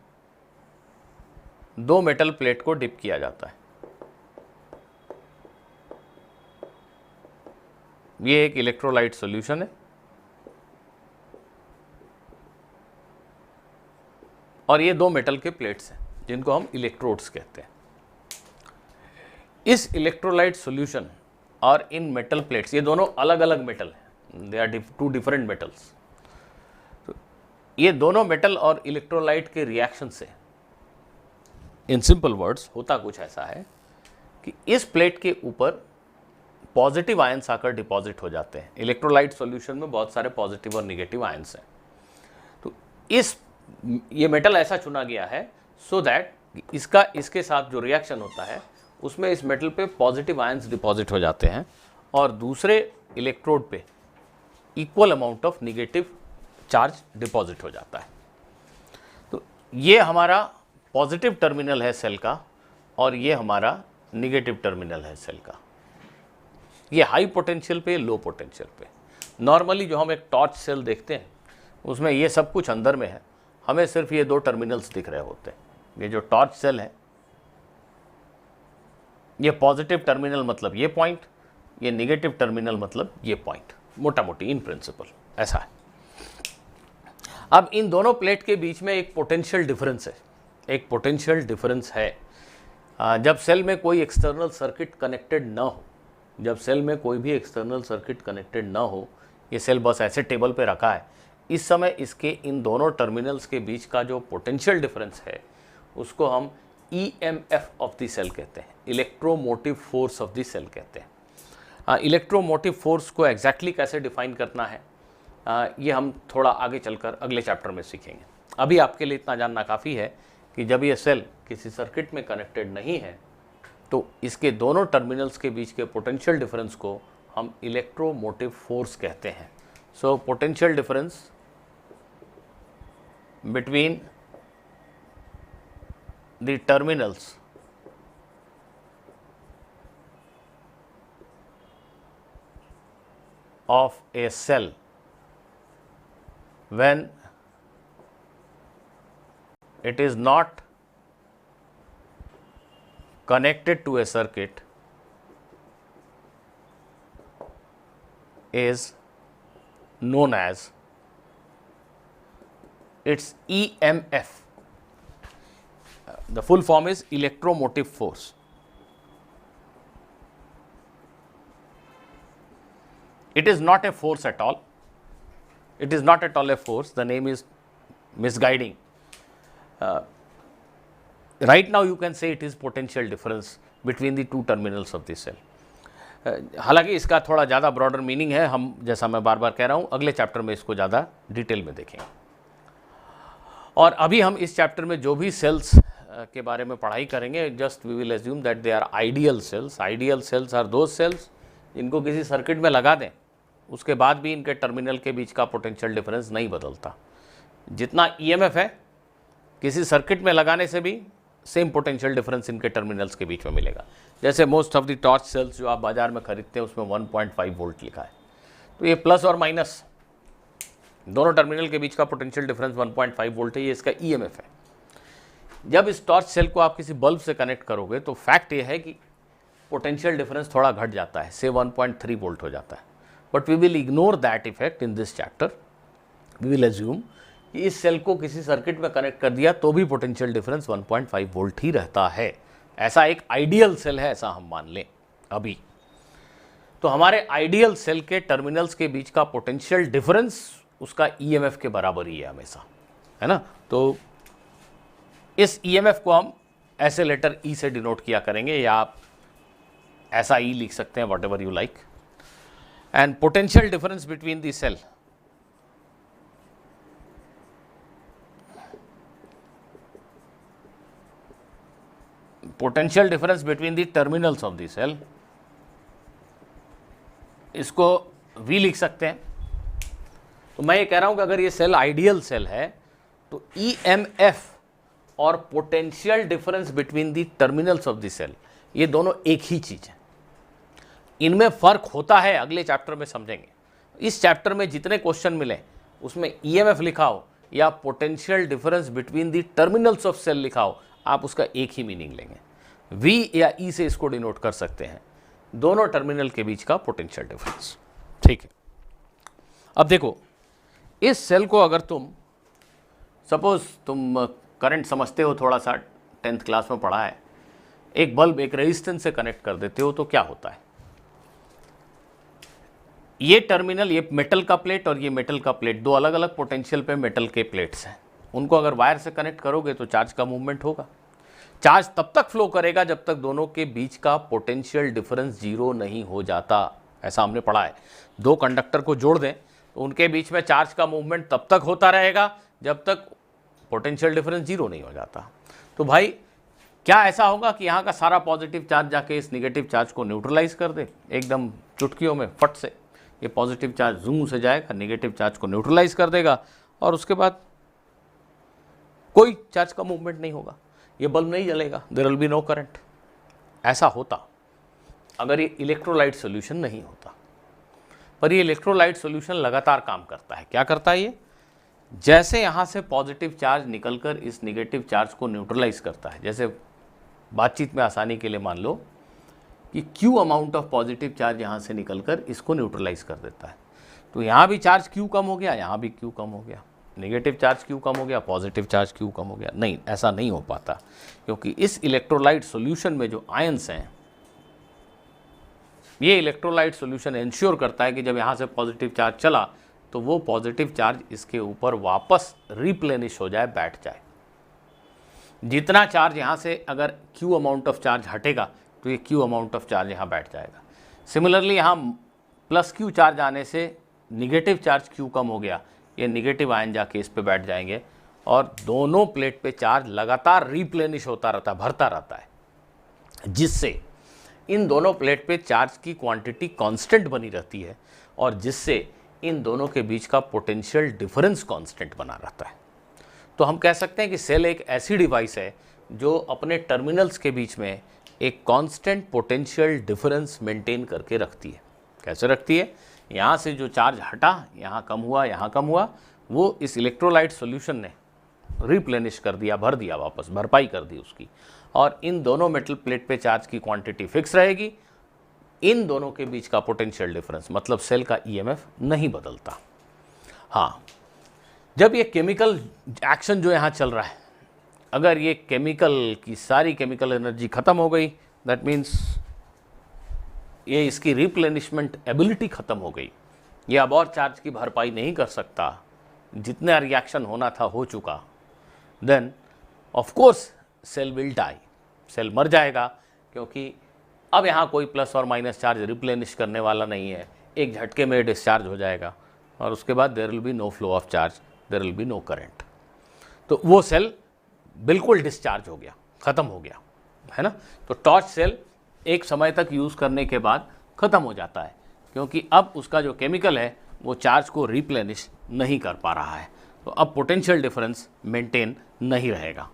दो मेटल प्लेट को डिप किया जाता है। ये एक इलेक्ट्रोलाइट सॉल्यूशन है और ये दो मेटल के प्लेट्स हैं जिनको हम इलेक्ट्रोड्स कहते हैं। इस इलेक्ट्रोलाइट सॉल्यूशन और इन मेटल प्लेट्स, ये दोनों अलग अलग मेटल हैं, they are two different metals. तो ये दोनों मेटल और इलेक्ट्रोलाइट के रिएक्शन से, इन सिंपल वर्ड्स, होता कुछ ऐसा है कि इस प्लेट के ऊपर पॉजिटिव आयंस आकर डिपॉजिट हो जाते हैं। इलेक्ट्रोलाइट सॉल्यूशन में बहुत सारे पॉजिटिव और निगेटिव आयंस हैं। तो ये मेटल ऐसा चुना गया है सो दैट इसके साथ जो रिएक्शन होता है उसमें इस मेटल पे पॉजिटिव आयंस डिपॉजिट हो जाते हैं और दूसरे इलेक्ट्रोड पे equal amount of negative charge deposit हो जाता है। तो ये हमारा पॉजिटिव टर्मिनल है सेल का और ये हमारा निगेटिव टर्मिनल है सेल का। ये हाई पोटेंशियल पे, लो पोटेंशियल पे। नॉर्मली जो हम एक टॉर्च सेल देखते हैं उसमें ये सब कुछ अंदर में है, हमें सिर्फ ये दो टर्मिनल्स दिख रहे होते हैं। ये जो टॉर्च सेल है, ये पॉजिटिव टर्मिनल मतलब ये पॉइंट, ये निगेटिव टर्मिनल मतलब ये पॉइंट, मोटा मोटी इन प्रिंसिपल ऐसा है। अब इन दोनों प्लेट के बीच में एक पोटेंशियल डिफरेंस है, एक पोटेंशियल डिफरेंस है। जब सेल में कोई एक्सटर्नल सर्किट कनेक्टेड ना हो, जब सेल में कोई भी एक्सटर्नल सर्किट कनेक्टेड ना हो, ये सेल बस ऐसे टेबल पे रखा है, इस समय इसके इन दोनों टर्मिनल्स के बीच का जो पोटेंशियल डिफरेंस है उसको हम EMF ऑफ द सेल कहते हैं, electromotive force of the cell कहते हैं। इलेक्ट्रोमोटिव फोर्स को एग्जैक्टली कैसे डिफाइन करना है ये हम थोड़ा आगे चलकर अगले चैप्टर में सीखेंगे। अभी आपके लिए इतना जानना काफ़ी है कि जब ये सेल किसी सर्किट में कनेक्टेड नहीं है तो इसके दोनों टर्मिनल्स के बीच के पोटेंशियल डिफरेंस को हम इलेक्ट्रोमोटिव फोर्स कहते हैं। So potential difference between the terminals of a cell when it is not connected to a circuit is known as its EMF. The full form is electromotive force. It is not a force at all. It is not at all a force. The name is misguiding. Right now you can say it is potential difference between the two terminals of the cell. हालांकि इसका थोड़ा ज़्यादा broader meaning है, हम जैसा मैं बार बार कह रहा हूँ अगले चैप्टर में इसको ज़्यादा डिटेल में देखेंगे। और अभी हम इस चैप्टर में जो भी सेल्स के बारे में पढ़ाई करेंगे, just we will assume that they are ideal cells. Ideal cells are those cells इनको किसी सर्किट में लगा दें, उसके बाद भी इनके टर्मिनल के बीच का पोटेंशियल डिफरेंस नहीं बदलता। जितना ईएमएफ है किसी सर्किट में लगाने से भी सेम पोटेंशियल डिफरेंस इनके टर्मिनल्स के बीच में मिलेगा। जैसे most of the torch cells जो आप बाज़ार में खरीदते हैं उसमें 1.5 वोल्ट लिखा है, तो ये प्लस और माइनस दोनों टर्मिनल के बीच का पोटेंशियल डिफरेंस 1.5 वोल्ट है, ये इसका ईएमएफ है। जब इस टॉर्च सेल को आप किसी बल्ब से कनेक्ट करोगे तो फैक्ट ये है कि पोटेंशियल डिफरेंस थोड़ा घट जाता है, से 1.3 वोल्ट हो जाता है। But we will ignore that effect in this chapter. We will assume कि इस सेल को किसी सर्किट में कनेक्ट कर दिया तो भी पोटेंशियल डिफरेंस 1.5 वोल्ट ही रहता है। ऐसा एक आइडियल सेल है, ऐसा हम मान लें अभी। तो हमारे आइडियल सेल के टर्मिनल्स के बीच का पोटेंशियल डिफरेंस उसका ईएमएफ के बराबर ही है हमेशा, है ना। तो इस ईएमएफ को हम ऐसे लेटर ई से डिनोट किया करेंगे, या आप ऐसा ई लिख सकते हैं, whatever you like. And potential difference between the cell potential difference between the terminals of the cell, इसको वी लिख सकते हैं। तो मैं ये कह रहा हूं कि अगर ये सेल आइडियल सेल है तो ईएमएफ और potential difference between the terminals of the cell ये दोनों एक ही चीज है। इनमें फर्क होता है, अगले चैप्टर में समझेंगे। इस चैप्टर में जितने क्वेश्चन मिले उसमें ईएमएफ लिखा हो या potential difference between the terminals of cell लिखा हो, आप उसका एक ही मीनिंग लेंगे। वी या ई से इसको डिनोट कर सकते हैं, दोनों टर्मिनल के बीच का पोटेंशियल डिफरेंस। ठीक है, अब देखो इस सेल को अगर सपोज तुम करंट समझते हो, थोड़ा सा 10th क्लास में पढ़ा है, एक बल्ब एक रेजिस्टेंस से कनेक्ट कर देते हो तो क्या होता है। ये टर्मिनल, ये मेटल का प्लेट और ये मेटल का प्लेट, दो अलग अलग पोटेंशियल पे मेटल के प्लेट्स हैं। उनको अगर वायर से कनेक्ट करोगे तो चार्ज का मूवमेंट होगा। चार्ज तब तक फ्लो करेगा जब तक दोनों के बीच का पोटेंशियल डिफरेंस जीरो नहीं हो जाता, ऐसा हमने पढ़ा है। दो कंडक्टर को जोड़ दें तो उनके बीच में चार्ज का मूवमेंट तब तक होता रहेगा जब तक पोटेंशियल डिफरेंस जीरो नहीं हो जाता। तो भाई क्या ऐसा होगा कि यहाँ का सारा पॉजिटिव चार्ज जाके इस निगेटिव चार्ज को न्यूट्रलाइज कर दे एकदम चुटकियों में, फट से। ये पॉजिटिव चार्ज जूम से जाएगा, निगेटिव चार्ज को न्यूट्रलाइज कर देगा और उसके बाद कोई चार्ज का मूवमेंट नहीं होगा, ये बल्ब नहीं जलेगा, there will be no current. ऐसा होता अगर ये इलेक्ट्रोलाइट सॉल्यूशन नहीं होता। पर ये इलेक्ट्रोलाइट सॉल्यूशन लगातार काम करता है। क्या करता है ये? जैसे यहाँ से पॉजिटिव चार्ज निकलकर इस निगेटिव चार्ज को न्यूट्रलाइज करता है। जैसे बातचीत में आसानी के लिए मान लो कि Q amount of positive charge यहाँ से निकलकर इसको न्यूट्रलाइज कर देता है, तो यहाँ भी चार्ज Q कम हो गया, यहाँ भी Q कम हो गया, नेगेटिव चार्ज Q कम हो गया, पॉजिटिव चार्ज Q कम हो गया। नहीं, ऐसा नहीं हो पाता, क्योंकि इस इलेक्ट्रोलाइट सॉल्यूशन में जो आयंस हैं, ये इलेक्ट्रोलाइट सॉल्यूशन इंश्योर करता है कि जब यहाँ से पॉजिटिव चार्ज चला तो वो पॉजिटिव चार्ज इसके ऊपर वापस रिप्लेनिश हो जाए, बैठ जाए। जितना चार्ज यहाँ से अगर Q अमाउंट ऑफ चार्ज हटेगा तो ये Q अमाउंट ऑफ चार्ज यहाँ बैठ जाएगा। सिमिलरली यहाँ प्लस Q चार्ज आने से निगेटिव चार्ज Q कम हो गया, ये निगेटिव आयन जाके इस पे बैठ जाएंगे और दोनों प्लेट पे चार्ज लगातार रिप्लेनिश होता रहता है, भरता रहता है, जिससे इन दोनों प्लेट पे चार्ज की क्वांटिटी कांस्टेंट बनी रहती है और जिससे इन दोनों के बीच का पोटेंशियल डिफरेंस कांस्टेंट बना रहता है। तो हम कह सकते हैं कि सेल एक ऐसी डिवाइस है जो अपने टर्मिनल्स के बीच में एक कांस्टेंट पोटेंशियल डिफरेंस मेंटेन करके रखती है। कैसे रखती है? यहाँ से जो चार्ज हटा, यहाँ कम हुआ, यहाँ कम हुआ, वो इस इलेक्ट्रोलाइट सॉल्यूशन ने रिप्लेनिश कर दिया, भर दिया, वापस भरपाई कर दी उसकी, और इन दोनों मेटल प्लेट पे चार्ज की क्वांटिटी फिक्स रहेगी। इन दोनों के बीच का पोटेंशियल डिफरेंस मतलब सेल का ईएमएफ नहीं बदलता। हाँ, जब ये केमिकल एक्शन जो यहाँ चल रहा है, अगर ये केमिकल की सारी केमिकल एनर्जी ख़त्म हो गई, दैट मीन्स ये इसकी रिप्लेनिशमेंट एबिलिटी ख़त्म हो गई, ये अब और चार्ज की भरपाई नहीं कर सकता, जितना रिएक्शन होना था हो चुका, then of course cell will die, cell मर जाएगा, क्योंकि अब यहाँ कोई प्लस और माइनस चार्ज रिप्लेनिश करने वाला नहीं है, एक झटके में डिस्चार्ज हो जाएगा और उसके बाद there will be no flow of charge, there will be no current. तो वो सेल बिल्कुल डिस्चार्ज हो गया, ख़त्म हो गया, है ना। तो टॉर्च सेल एक समय तक यूज़ करने के बाद ख़त्म हो जाता है, क्योंकि अब उसका जो केमिकल है वो चार्ज को रिप्लेनिश नहीं कर पा रहा है, तो अब पोटेंशियल डिफरेंस मेंटेन नहीं रहेगा।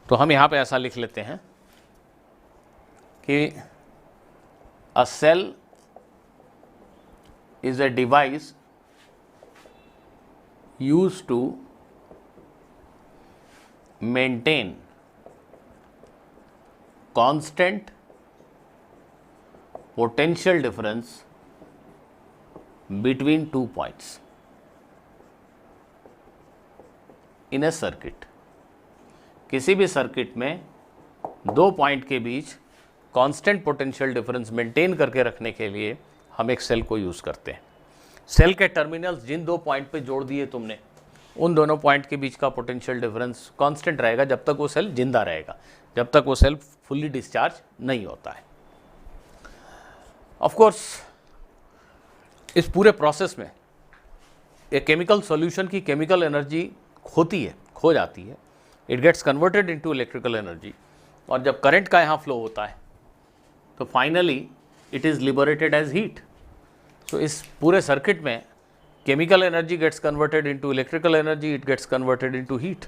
तो हम यहाँ पे ऐसा लिख लेते हैं कि a cell is a device used to maintain constant potential difference between two points in a circuit। किसी भी सर्किट में दो पॉइंट के बीच कांस्टेंट पोटेंशियल डिफरेंस मेंटेन करके रखने के लिए हम एक सेल को यूज़ करते हैं। सेल के टर्मिनल्स जिन दो पॉइंट पे जोड़ दिए तुमने, उन दोनों पॉइंट के बीच का पोटेंशियल डिफरेंस कांस्टेंट रहेगा जब तक वो सेल जिंदा रहेगा, जब तक वो सेल फुल्ली डिस्चार्ज नहीं होता है। ऑफ कोर्स इस पूरे प्रोसेस में एक केमिकल सॉल्यूशन की केमिकल एनर्जी खोती है, खो जाती है, it gets converted into electrical energy, और जब करंट का यहाँ फ्लो होता है तो finally it is liberated as heat. So इस पूरे सर्किट में chemical energy gets converted into electrical energy, it gets converted into heat.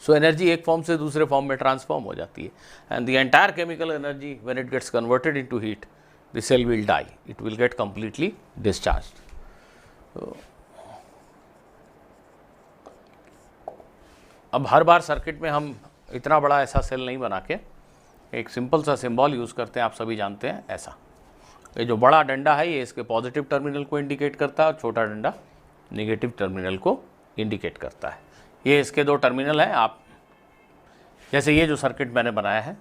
So energy एक फॉर्म से दूसरे फॉर्म में ट्रांसफॉर्म हो जाती है, and the entire chemical energy when it gets converted into heat, the cell will die, it will get completely discharged। अब हर बार circuit में हम इतना बड़ा ऐसा सेल नहीं बना के एक सिंपल सा सिंबल यूज़ करते हैं, आप सभी जानते हैं ऐसा। ये जो बड़ा डंडा है ये इसके पॉजिटिव टर्मिनल को इंडिकेट करता है और छोटा डंडा नेगेटिव टर्मिनल को इंडिकेट करता है। ये इसके दो टर्मिनल हैं। आप जैसे ये जो सर्किट मैंने बनाया है,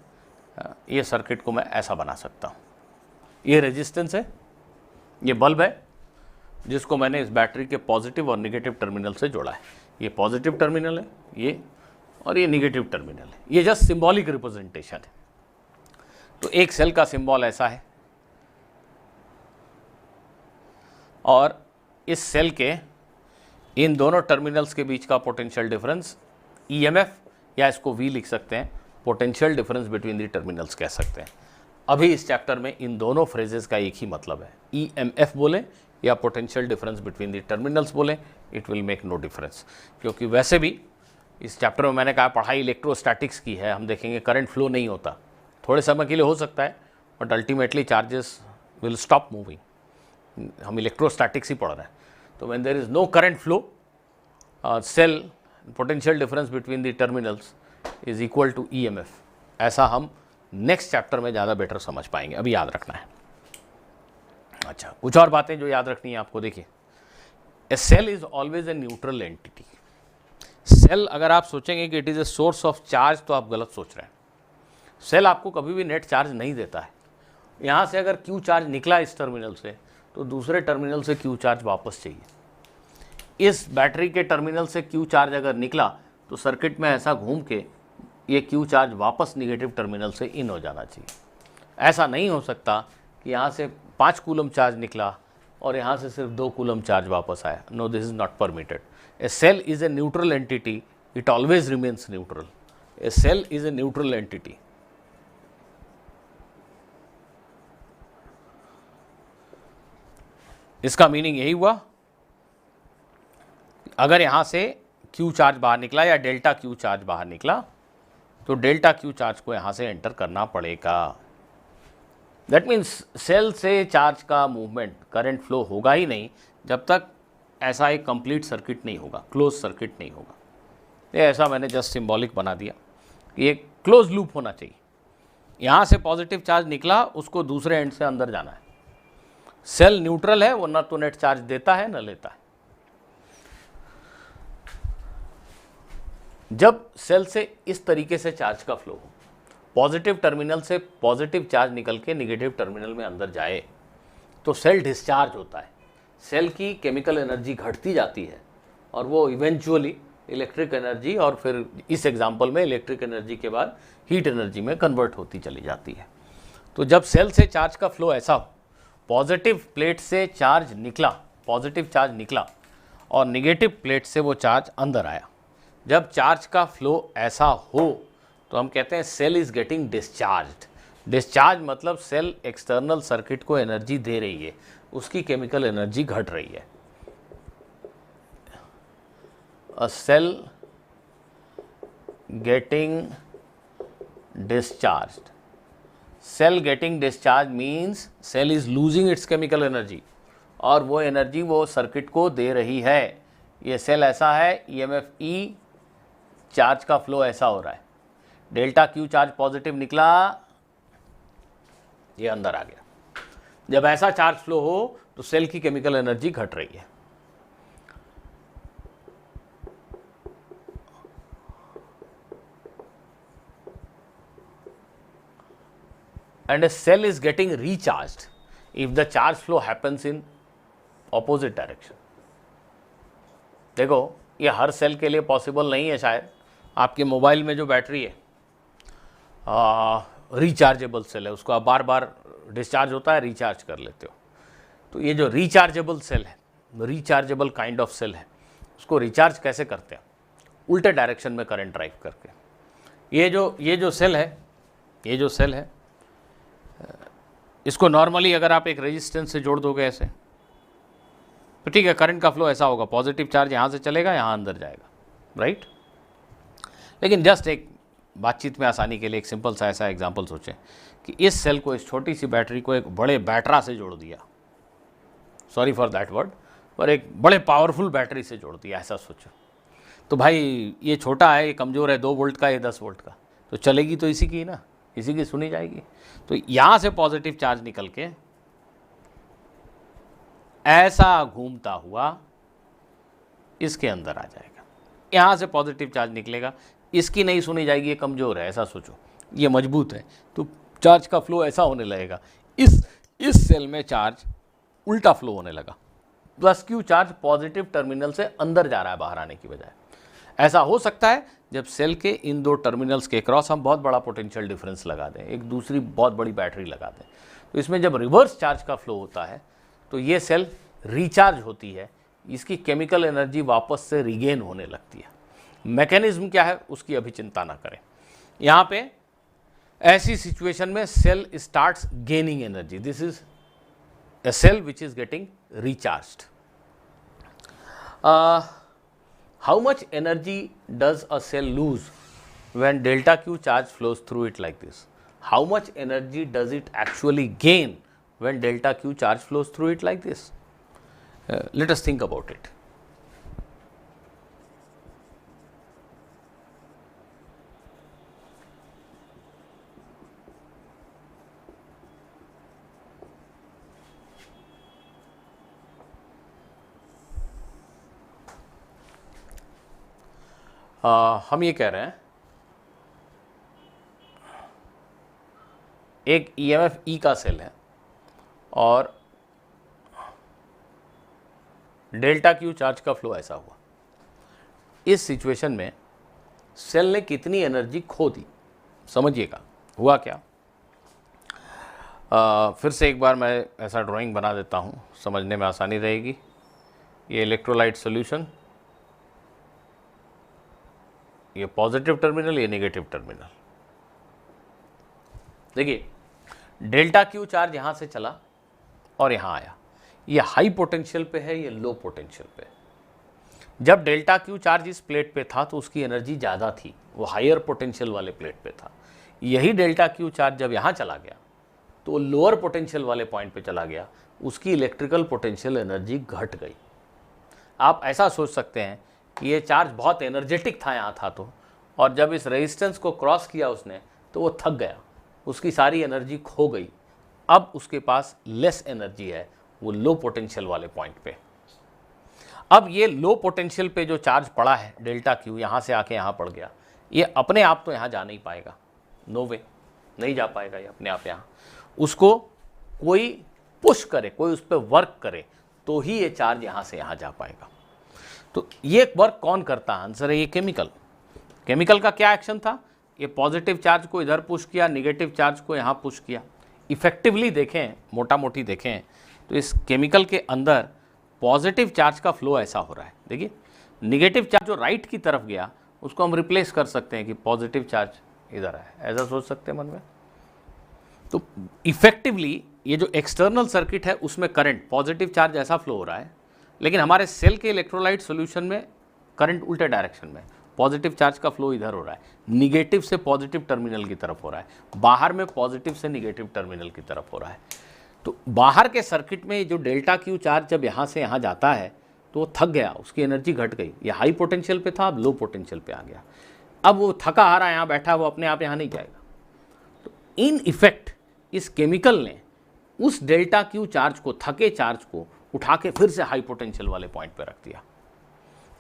ये सर्किट को मैं ऐसा बना सकता हूँ। ये रेजिस्टेंस है, ये बल्ब है जिसको मैंने इस बैटरी के पॉजिटिव और नेगेटिव टर्मिनल से जोड़ा है। ये पॉजिटिव टर्मिनल है ये, और ये नेगेटिव टर्मिनल है। ये जस्ट सिंबॉलिक रिप्रेजेंटेशन है। तो एक सेल का सिंबल ऐसा है, और इस सेल के इन दोनों टर्मिनल्स के बीच का पोटेंशियल डिफरेंस ईएमएफ, या इसको वी लिख सकते हैं, potential difference between the terminals कह सकते हैं। अभी इस चैप्टर में इन दोनों फ्रेजेस का एक ही मतलब है, ईएमएफ बोले या potential difference between the terminals बोले, it will make no difference. क्योंकि वैसे भी इस चैप्टर में मैंने कहा पढ़ाई इलेक्ट्रोस्टैटिक्स की है, हम देखेंगे करंट फ्लो नहीं होता, थोड़े समय के लिए हो सकता है, but ultimately charges will stop moving. हम इलेक्ट्रोस्टैटिक्स ही पढ़ रहे हैं। तो when there is no current flow, cell potential difference between the terminals is equal to EMF. ऐसा हम नेक्स्ट चैप्टर में ज़्यादा बेटर समझ पाएंगे, अभी याद रखना है। अच्छा, कुछ और बातें जो याद रखनी है आपको, देखिए, a cell is always a neutral entity. Cell अगर आप सोचेंगे कि it is a source of charge, तो आप गलत सोच रहे हैं। सेल आपको कभी भी नेट चार्ज नहीं देता है। यहाँ से अगर क्यू चार्ज निकला इस टर्मिनल से, तो दूसरे टर्मिनल से क्यू चार्ज वापस चाहिए। इस बैटरी के टर्मिनल से क्यू चार्ज अगर निकला, तो सर्किट में ऐसा घूम के ये क्यू चार्ज वापस निगेटिव टर्मिनल से इन हो जाना चाहिए। ऐसा नहीं हो सकता कि यहाँ से 5 कूलम चार्ज निकला और यहाँ से सिर्फ 2 कूलम चार्ज वापस आया। No, this is not permitted. A cell is a neutral entity, it always remains neutral. A cell is a neutral entity. इसका मीनिंग यही हुआ, अगर यहाँ से Q चार्ज बाहर निकला या डेल्टा Q चार्ज बाहर निकला तो डेल्टा Q चार्ज को यहाँ से एंटर करना पड़ेगा। दैट मीन्स सेल से चार्ज का मूवमेंट, करंट फ्लो होगा ही नहीं जब तक ऐसा एक कंप्लीट सर्किट नहीं होगा, क्लोज सर्किट नहीं होगा। ये ऐसा मैंने जस्ट सिंबॉलिक बना दिया कि एक क्लोज लूप होना चाहिए। यहाँ से पॉजिटिव चार्ज निकला, उसको दूसरे एंड से अंदर जाना है। सेल न्यूट्रल है, वो ना तो नेट चार्ज देता है ना लेता है। जब सेल से इस तरीके से चार्ज का फ्लो हो, पॉजिटिव टर्मिनल से पॉजिटिव चार्ज निकल के निगेटिव टर्मिनल में अंदर जाए, तो सेल डिस्चार्ज होता है। सेल की केमिकल एनर्जी घटती जाती है और वो इवेंचुअली इलेक्ट्रिक एनर्जी, और फिर इस एग्जांपल में इलेक्ट्रिक एनर्जी के बाद हीट एनर्जी में कन्वर्ट होती चली जाती है। तो जब सेल से चार्ज का फ्लो ऐसा हो, पॉजिटिव प्लेट से चार्ज निकला, पॉजिटिव चार्ज निकला और निगेटिव प्लेट से वो चार्ज अंदर आया, जब चार्ज का फ्लो ऐसा हो तो हम कहते हैं cell is getting discharged. Discharge मतलब सेल एक्सटर्नल सर्किट को एनर्जी दे रही है, उसकी केमिकल एनर्जी घट रही है। A cell getting discharged, cell getting discharge means cell is losing its chemical energy, और वो एनर्जी वो सर्किट को दे रही है। ये सेल ऐसा है, ईएमएफ ई, चार्ज का फ्लो ऐसा हो रहा है, डेल्टा क्यू चार्ज पॉजिटिव निकला, ये अंदर आ गया। जब ऐसा चार्ज फ्लो हो तो सेल की केमिकल एनर्जी घट रही है। And a cell is getting recharged if the charge flow happens in opposite direction. देखो, ये हर सेल के लिए पॉसिबल नहीं है शायद। आपके मोबाइल में जो बैटरी है, रिचार्जेबल सेल है, उसको आप बार बार डिस्चार्ज होता है, रिचार्ज कर लेते हो। तो ये जो रिचार्जेबल सेल है, रिचार्जेबल काइंड ऑफ सेल है, उसको रिचार्ज कैसे करते हैं? उल्टे डायरेक्शन में करंट ड्राइव करके। ये जो सेल है, इसको नॉर्मली अगर आप एक रेजिस्टेंस से जोड़ दोगे ऐसे, तो ठीक है, करंट का फ्लो ऐसा होगा, पॉजिटिव चार्ज यहाँ से चलेगा, यहाँ अंदर जाएगा, राइट। लेकिन जस्ट एक बातचीत में आसानी के लिए एक सिंपल सा ऐसा एग्जांपल सोचें कि इस सेल को, इस छोटी सी बैटरी को एक बड़े बैटरा से जोड़ दिया, सॉरी फॉर दैट वर्ड, पर एक बड़े पावरफुल बैटरी से जोड़ दिया, ऐसा सोचो। तो भाई ये छोटा है, ये कमज़ोर है, 2 वोल्ट का, ये 10 वोल्ट का, तो चलेगी तो इसी की ना, इसी की सुनी जाएगी। तो यहाँ से पॉजिटिव चार्ज निकल के ऐसा घूमता हुआ इसके अंदर आ जाएगा। यहाँ से पॉजिटिव चार्ज निकलेगा, इसकी नहीं सुनी जाएगी, ये कमज़ोर है, ऐसा सोचो, ये मजबूत है, तो चार्ज का फ्लो ऐसा होने लगेगा। इस सेल में चार्ज उल्टा फ्लो होने लगा, plus Q charge positive terminal से अंदर जा रहा है बाहर आने की बजाय। ऐसा हो सकता है जब सेल के इन 2 टर्मिनल्स के क्रॉस हम बहुत बड़ा पोटेंशियल डिफरेंस लगा दें, एक दूसरी बहुत बड़ी बैटरी लगा दें, तो इसमें जब रिवर्स चार्ज का फ्लो होता है तो ये सेल रिचार्ज होती है, इसकी केमिकल एनर्जी वापस से रिगेन होने लगती है। मैकेनिज्म क्या है उसकी अभी चिंता ना करें। यहाँ पे ऐसी सिचुएशन में cell starts gaining energy, this is a cell which is getting recharged. How much energy does a cell lose when delta Q charge flows through it like this? How much energy does it actually gain when delta Q charge flows through it like this? Let us think about it. हम ये कह रहे हैं एक EMF ई का cell है और delta Q charge का फ्लो ऐसा हुआ। इस सिचुएशन में सेल ने कितनी एनर्जी खो दी, समझिएगा हुआ क्या। फिर से एक बार मैं ऐसा ड्राइंग बना देता हूँ, समझने में आसानी रहेगी। ये इलेक्ट्रोलाइट सॉल्यूशन, ये पॉजिटिव टर्मिनल, ये नेगेटिव टर्मिनल। देखिए डेल्टा क्यू चार्ज यहाँ से चला और यहाँ आया, ये हाई पोटेंशियल पे है, ये लो पोटेंशियल पे है। जब डेल्टा क्यू चार्ज इस प्लेट पे था तो उसकी एनर्जी ज़्यादा थी, वो हायर पोटेंशियल वाले प्लेट पे था। यही डेल्टा क्यू चार्ज जब यहाँ चला गया तो वो लोअर पोटेंशियल वाले पॉइंट पे चला गया, उसकी इलेक्ट्रिकल पोटेंशियल एनर्जी घट गई। आप ऐसा सोच सकते हैं कि ये चार्ज बहुत एनर्जेटिक था यहाँ था तो, और जब इस रेजिस्टेंस को क्रॉस किया उसने तो वो थक गया, उसकी सारी एनर्जी खो गई। अब उसके पास लेस एनर्जी है, वो लो पोटेंशियल वाले पॉइंट पे। अब ये लो पोटेंशियल पे जो चार्ज पड़ा है डेल्टा क्यू, यहाँ से आके यहाँ पड़ गया, ये अपने आप तो यहाँ जा नहीं पाएगा, नो वे, नहीं जा पाएगा ये अपने आप यहाँ। उसको कोई पुश करे, कोई उस पर वर्क करे तो ही ये चार्ज यहाँ से यहाँ जा पाएगा। तो ये वर्क कौन करता है? आंसर है ये केमिकल। केमिकल का क्या एक्शन था? ये पॉजिटिव चार्ज को इधर पुश किया, निगेटिव चार्ज को यहाँ पुश किया। इफेक्टिवली देखें, मोटा मोटी देखें तो इस केमिकल के अंदर पॉजिटिव चार्ज का फ्लो ऐसा हो रहा है। देखिए निगेटिव चार्ज जो राइट की तरफ गया उसको हम रिप्लेस कर सकते हैं कि पॉजिटिव चार्ज इधर है, ऐसा सोच सकते हैं मन में। तो इफेक्टिवली ये जो एक्सटर्नल सर्किट है उसमें करंट, पॉजिटिव चार्ज ऐसा फ्लो हो रहा है, लेकिन हमारे सेल के इलेक्ट्रोलाइट सॉल्यूशन में करंट उल्टे डायरेक्शन में, पॉजिटिव चार्ज का फ्लो इधर हो रहा है, निगेटिव से पॉजिटिव टर्मिनल की तरफ हो रहा है, बाहर में पॉजिटिव से निगेटिव टर्मिनल की तरफ हो रहा है। तो बाहर के सर्किट में जो डेल्टा क्यू चार्ज जब यहाँ से यहाँ जाता है तो वो थक गया, उसकी एनर्जी घट गई। ये हाई पोटेंशियल पे था, अब लो पोटेंशियल पे आ गया। अब वो थका हारा यहाँ बैठा, वो अपने आप यहाँ नहीं जाएगा। तो इन इफेक्ट इस केमिकल ने उस डेल्टा क्यू चार्ज को, थके चार्ज को उठा के फिर से हाई पोटेंशियल वाले पॉइंट पे रख दिया।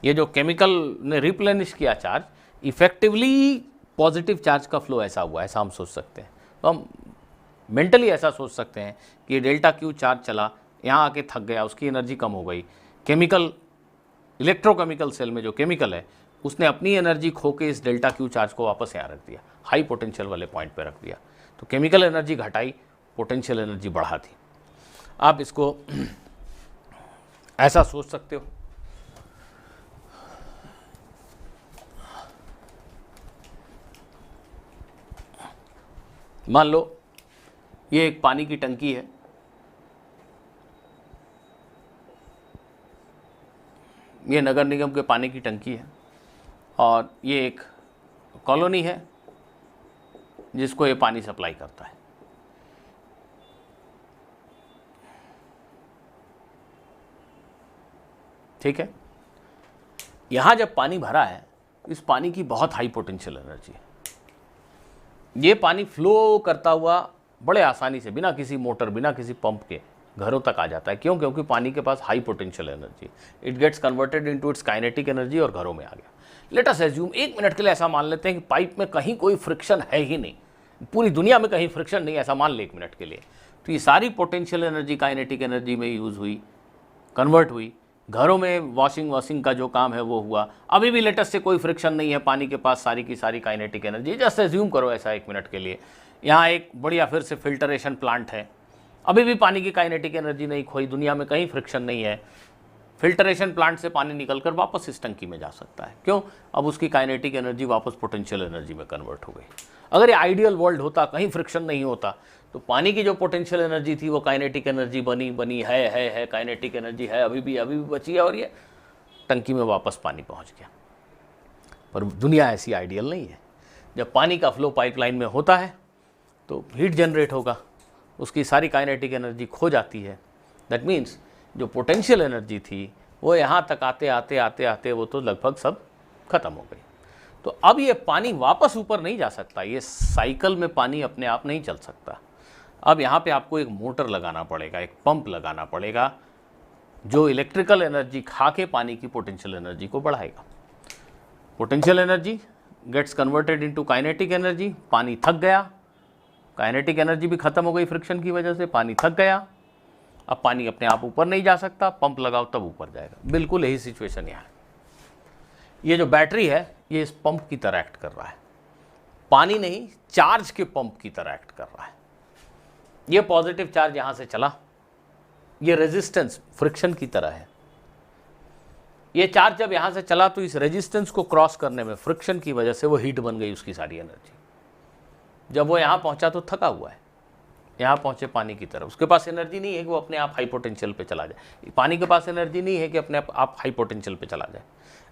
ये जो केमिकल ने रिप्लेनिश किया चार्ज, इफेक्टिवली पॉजिटिव चार्ज का फ्लो ऐसा हुआ, ऐसा हम सोच सकते हैं। तो हम मेंटली ऐसा सोच सकते हैं कि डेल्टा क्यू चार्ज चला, यहाँ आके थक गया, उसकी एनर्जी कम हो गई। केमिकल, इलेक्ट्रोकेमिकल सेल में जो केमिकल है उसने अपनी एनर्जी खो के इस डेल्टा क्यू चार्ज को वापस यहाँ रख दिया, हाई पोटेंशियल वाले पॉइंट पे रख दिया। तो केमिकल एनर्जी घटाई, पोटेंशियल एनर्जी बढ़ा दी। आप इसको ऐसा सोच सकते हो। मान लो ये एक पानी की टंकी है, ये नगर निगम के पानी की टंकी है, और ये एक कॉलोनी है जिसको ये पानी सप्लाई करता है। ठीक है, यहां जब पानी भरा है, इस पानी की बहुत हाई पोटेंशियल एनर्जी है। ये पानी फ्लो करता हुआ बड़े आसानी से, बिना किसी मोटर, बिना किसी पंप के घरों तक आ जाता है। क्यों? क्योंकि पानी के पास high potential energy, it gets converted into its kinetic energy और घरों में आ गया। लेट अस एज्यूम, एक मिनट के लिए ऐसा मान लेते हैं कि पाइप में कहीं कोई फ्रिक्शन है ही नहीं, पूरी दुनिया में कहीं फ्रिक्शन नहीं, ऐसा मान ले एक मिनट के लिए। तो ये सारी पोटेंशियल एनर्जी काइनेटिक एनर्जी में यूज़ हुई, कन्वर्ट हुई। घरों में वॉशिंग का जो काम है वो हुआ। अभी भी लेटेस्ट से कोई फ्रिक्शन नहीं है, पानी के पास सारी की सारी काइनेटिक एनर्जी। जस्ट एज्यूम करो ऐसा एक मिनट के लिए। यहाँ एक बढ़िया फिर से फिल्टरेशन प्लांट है, अभी भी पानी की काइनेटिक एनर्जी नहीं खोई, दुनिया में कहीं फ्रिक्शन नहीं है। फिल्टरेशन प्लांट से पानी निकलकर वापस इस टंकी में जा सकता है। क्यों? अब उसकी काइनेटिक एनर्जी वापस पोटेंशियल एनर्जी में कन्वर्ट हो गई। अगर ये आइडियल वर्ल्ड होता, कहीं फ्रिक्शन नहीं होता, तो पानी की जो पोटेंशियल एनर्जी थी वो काइनेटिक एनर्जी बनी है, काइनेटिक एनर्जी है, अभी भी बची है, और ये टंकी में वापस पानी पहुंच गया। पर दुनिया ऐसी आइडियल नहीं है। जब पानी का फ्लो पाइपलाइन में होता है तो हीट जनरेट होगा, उसकी सारी काइनेटिक एनर्जी खो जाती है। दैट मीन्स जो पोटेंशियल एनर्जी थी वो यहाँ तक आते वो तो लगभग सब खत्म हो गई। तो अब ये पानी वापस ऊपर नहीं जा सकता, ये साइकिल में पानी अपने आप नहीं चल सकता। अब यहाँ पे आपको एक मोटर लगाना पड़ेगा, एक पंप लगाना पड़ेगा, जो इलेक्ट्रिकल एनर्जी खा के पानी की पोटेंशियल एनर्जी को बढ़ाएगा। Potential energy gets converted into kinetic energy. पानी थक गया, काइनेटिक एनर्जी भी खत्म हो गई फ्रिक्शन की वजह से, पानी थक गया। अब पानी अपने आप ऊपर नहीं जा सकता, पंप लगाओ तब ऊपर जाएगा। बिल्कुल यही सिचुएशन यहाँ है। ये जो बैटरी है ये इस पंप की तरह एक्ट कर रहा है, पानी नहीं, चार्ज के पंप की तरह एक्ट कर रहा है। ये पॉजिटिव चार्ज यहां से चला, ये रेजिस्टेंस फ्रिक्शन की तरह है। ये चार्ज जब यहां से चला तो इस रेजिस्टेंस को क्रॉस करने में फ्रिक्शन की वजह से वो हीट बन गई, उसकी सारी एनर्जी। जब वो यहां पहुंचा तो थका हुआ है, यहां पहुंचे पानी की तरफ, उसके पास एनर्जी नहीं है कि वो अपने आप हाई पोटेंशियल पे चला जाए। पानी के पास एनर्जी नहीं है कि अपने आप हाई पोटेंशियल पे चला जाए।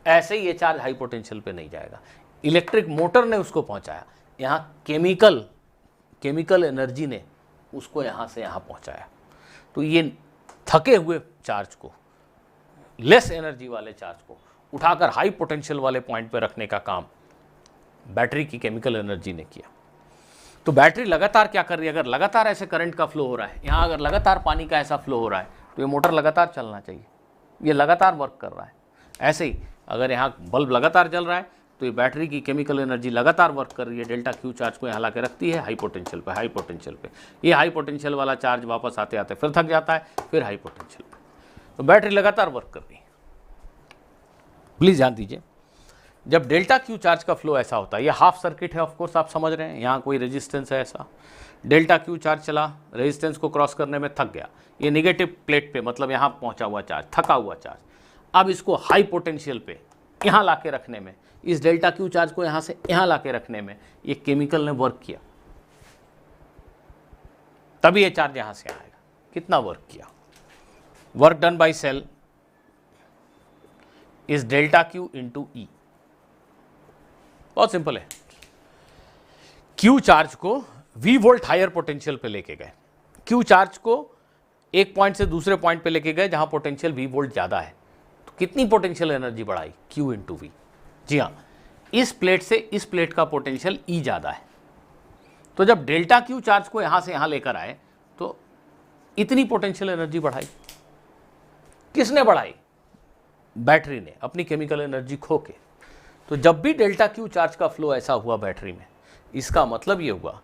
ऐसे ही ये चार्ज हाई पोटेंशियल पे नहीं जाएगा। इलेक्ट्रिक मोटर ने उसको पहुंचाया, यहाँ केमिकल एनर्जी ने उसको यहाँ से यहाँ पहुँचाया। तो ये थके हुए चार्ज को, लेस एनर्जी वाले चार्ज को उठाकर हाई पोटेंशियल वाले पॉइंट पर रखने का काम बैटरी की केमिकल एनर्जी ने किया। तो बैटरी लगातार क्या कर रही है, अगर लगातार ऐसे करंट का फ्लो हो रहा है, यहाँ अगर लगातार पानी का ऐसा फ्लो हो रहा है तो ये मोटर लगातार चलना चाहिए, ये लगातार वर्क कर रहा है। ऐसे ही अगर यहाँ बल्ब लगातार जल रहा है तो ये बैटरी की केमिकल एनर्जी लगातार वर्क कर रही है, डेल्टा क्यू चार्ज को यहाँ ला के रखती है हाई पोटेंशियल पे। ये हाई पोटेंशियल वाला चार्ज वापस आते आते फिर थक जाता है, फिर हाई पोटेंशियल पे। तो बैटरी लगातार वर्क कर रही है। प्लीज़ ध्यान दीजिए, जब डेल्टा क्यू चार्ज का फ्लो ऐसा होता है, ये हाफ सर्किट है, ऑफकोर्स आप समझ रहे हैं, यहाँ कोई रेजिस्टेंस है ऐसा, डेल्टा क्यू चार्ज चला, रेजिस्टेंस को क्रॉस करने में थक गया, ये नेगेटिव प्लेट पे, मतलब यहाँ पहुँचा हुआ चार्ज, थका हुआ चार्ज, अब इसको हाई पोटेंशियल पे यहाँ ला के रखने में, इस डेल्टा क्यू चार्ज को यहाँ से यहाँ ला के रखने में ये केमिकल ने वर्क किया, तभी ये चार्ज यहाँ से आएगा। कितना वर्क किया? Work done by cell is delta Q into E. बहुत सिंपल है। क्यू चार्ज को V वोल्ट हायर पोटेंशियल पे लेके गए, क्यू चार्ज को एक पॉइंट से दूसरे पॉइंट पे लेके गए जहां पोटेंशियल V वोल्ट ज़्यादा है, तो कितनी पोटेंशियल एनर्जी बढ़ाई? Q into V। जी हाँ, इस प्लेट से इस प्लेट का पोटेंशियल E ज़्यादा है, तो जब डेल्टा क्यू चार्ज को यहाँ से यहाँ लेकर आए तो इतनी पोटेंशियल एनर्जी बढ़ाई। किसने बढ़ाई? बैटरी ने, अपनी केमिकल एनर्जी खो के। तो जब भी डेल्टा क्यू चार्ज का फ्लो ऐसा हुआ बैटरी में, इसका मतलब ये हुआ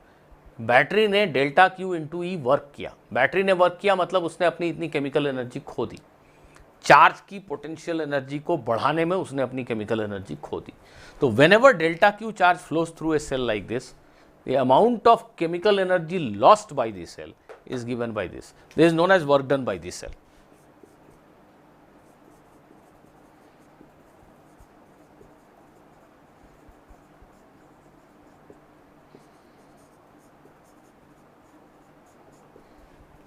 बैटरी ने डेल्टा क्यू इंटू ई वर्क किया। बैटरी ने वर्क किया मतलब उसने अपनी इतनी केमिकल एनर्जी खो दी। चार्ज की पोटेंशियल एनर्जी को बढ़ाने में उसने अपनी केमिकल एनर्जी खो दी। तो whenever delta Q charge flows through a cell like this, the amount of chemical energy lost by this cell is given by this. This is known as work done by this cell.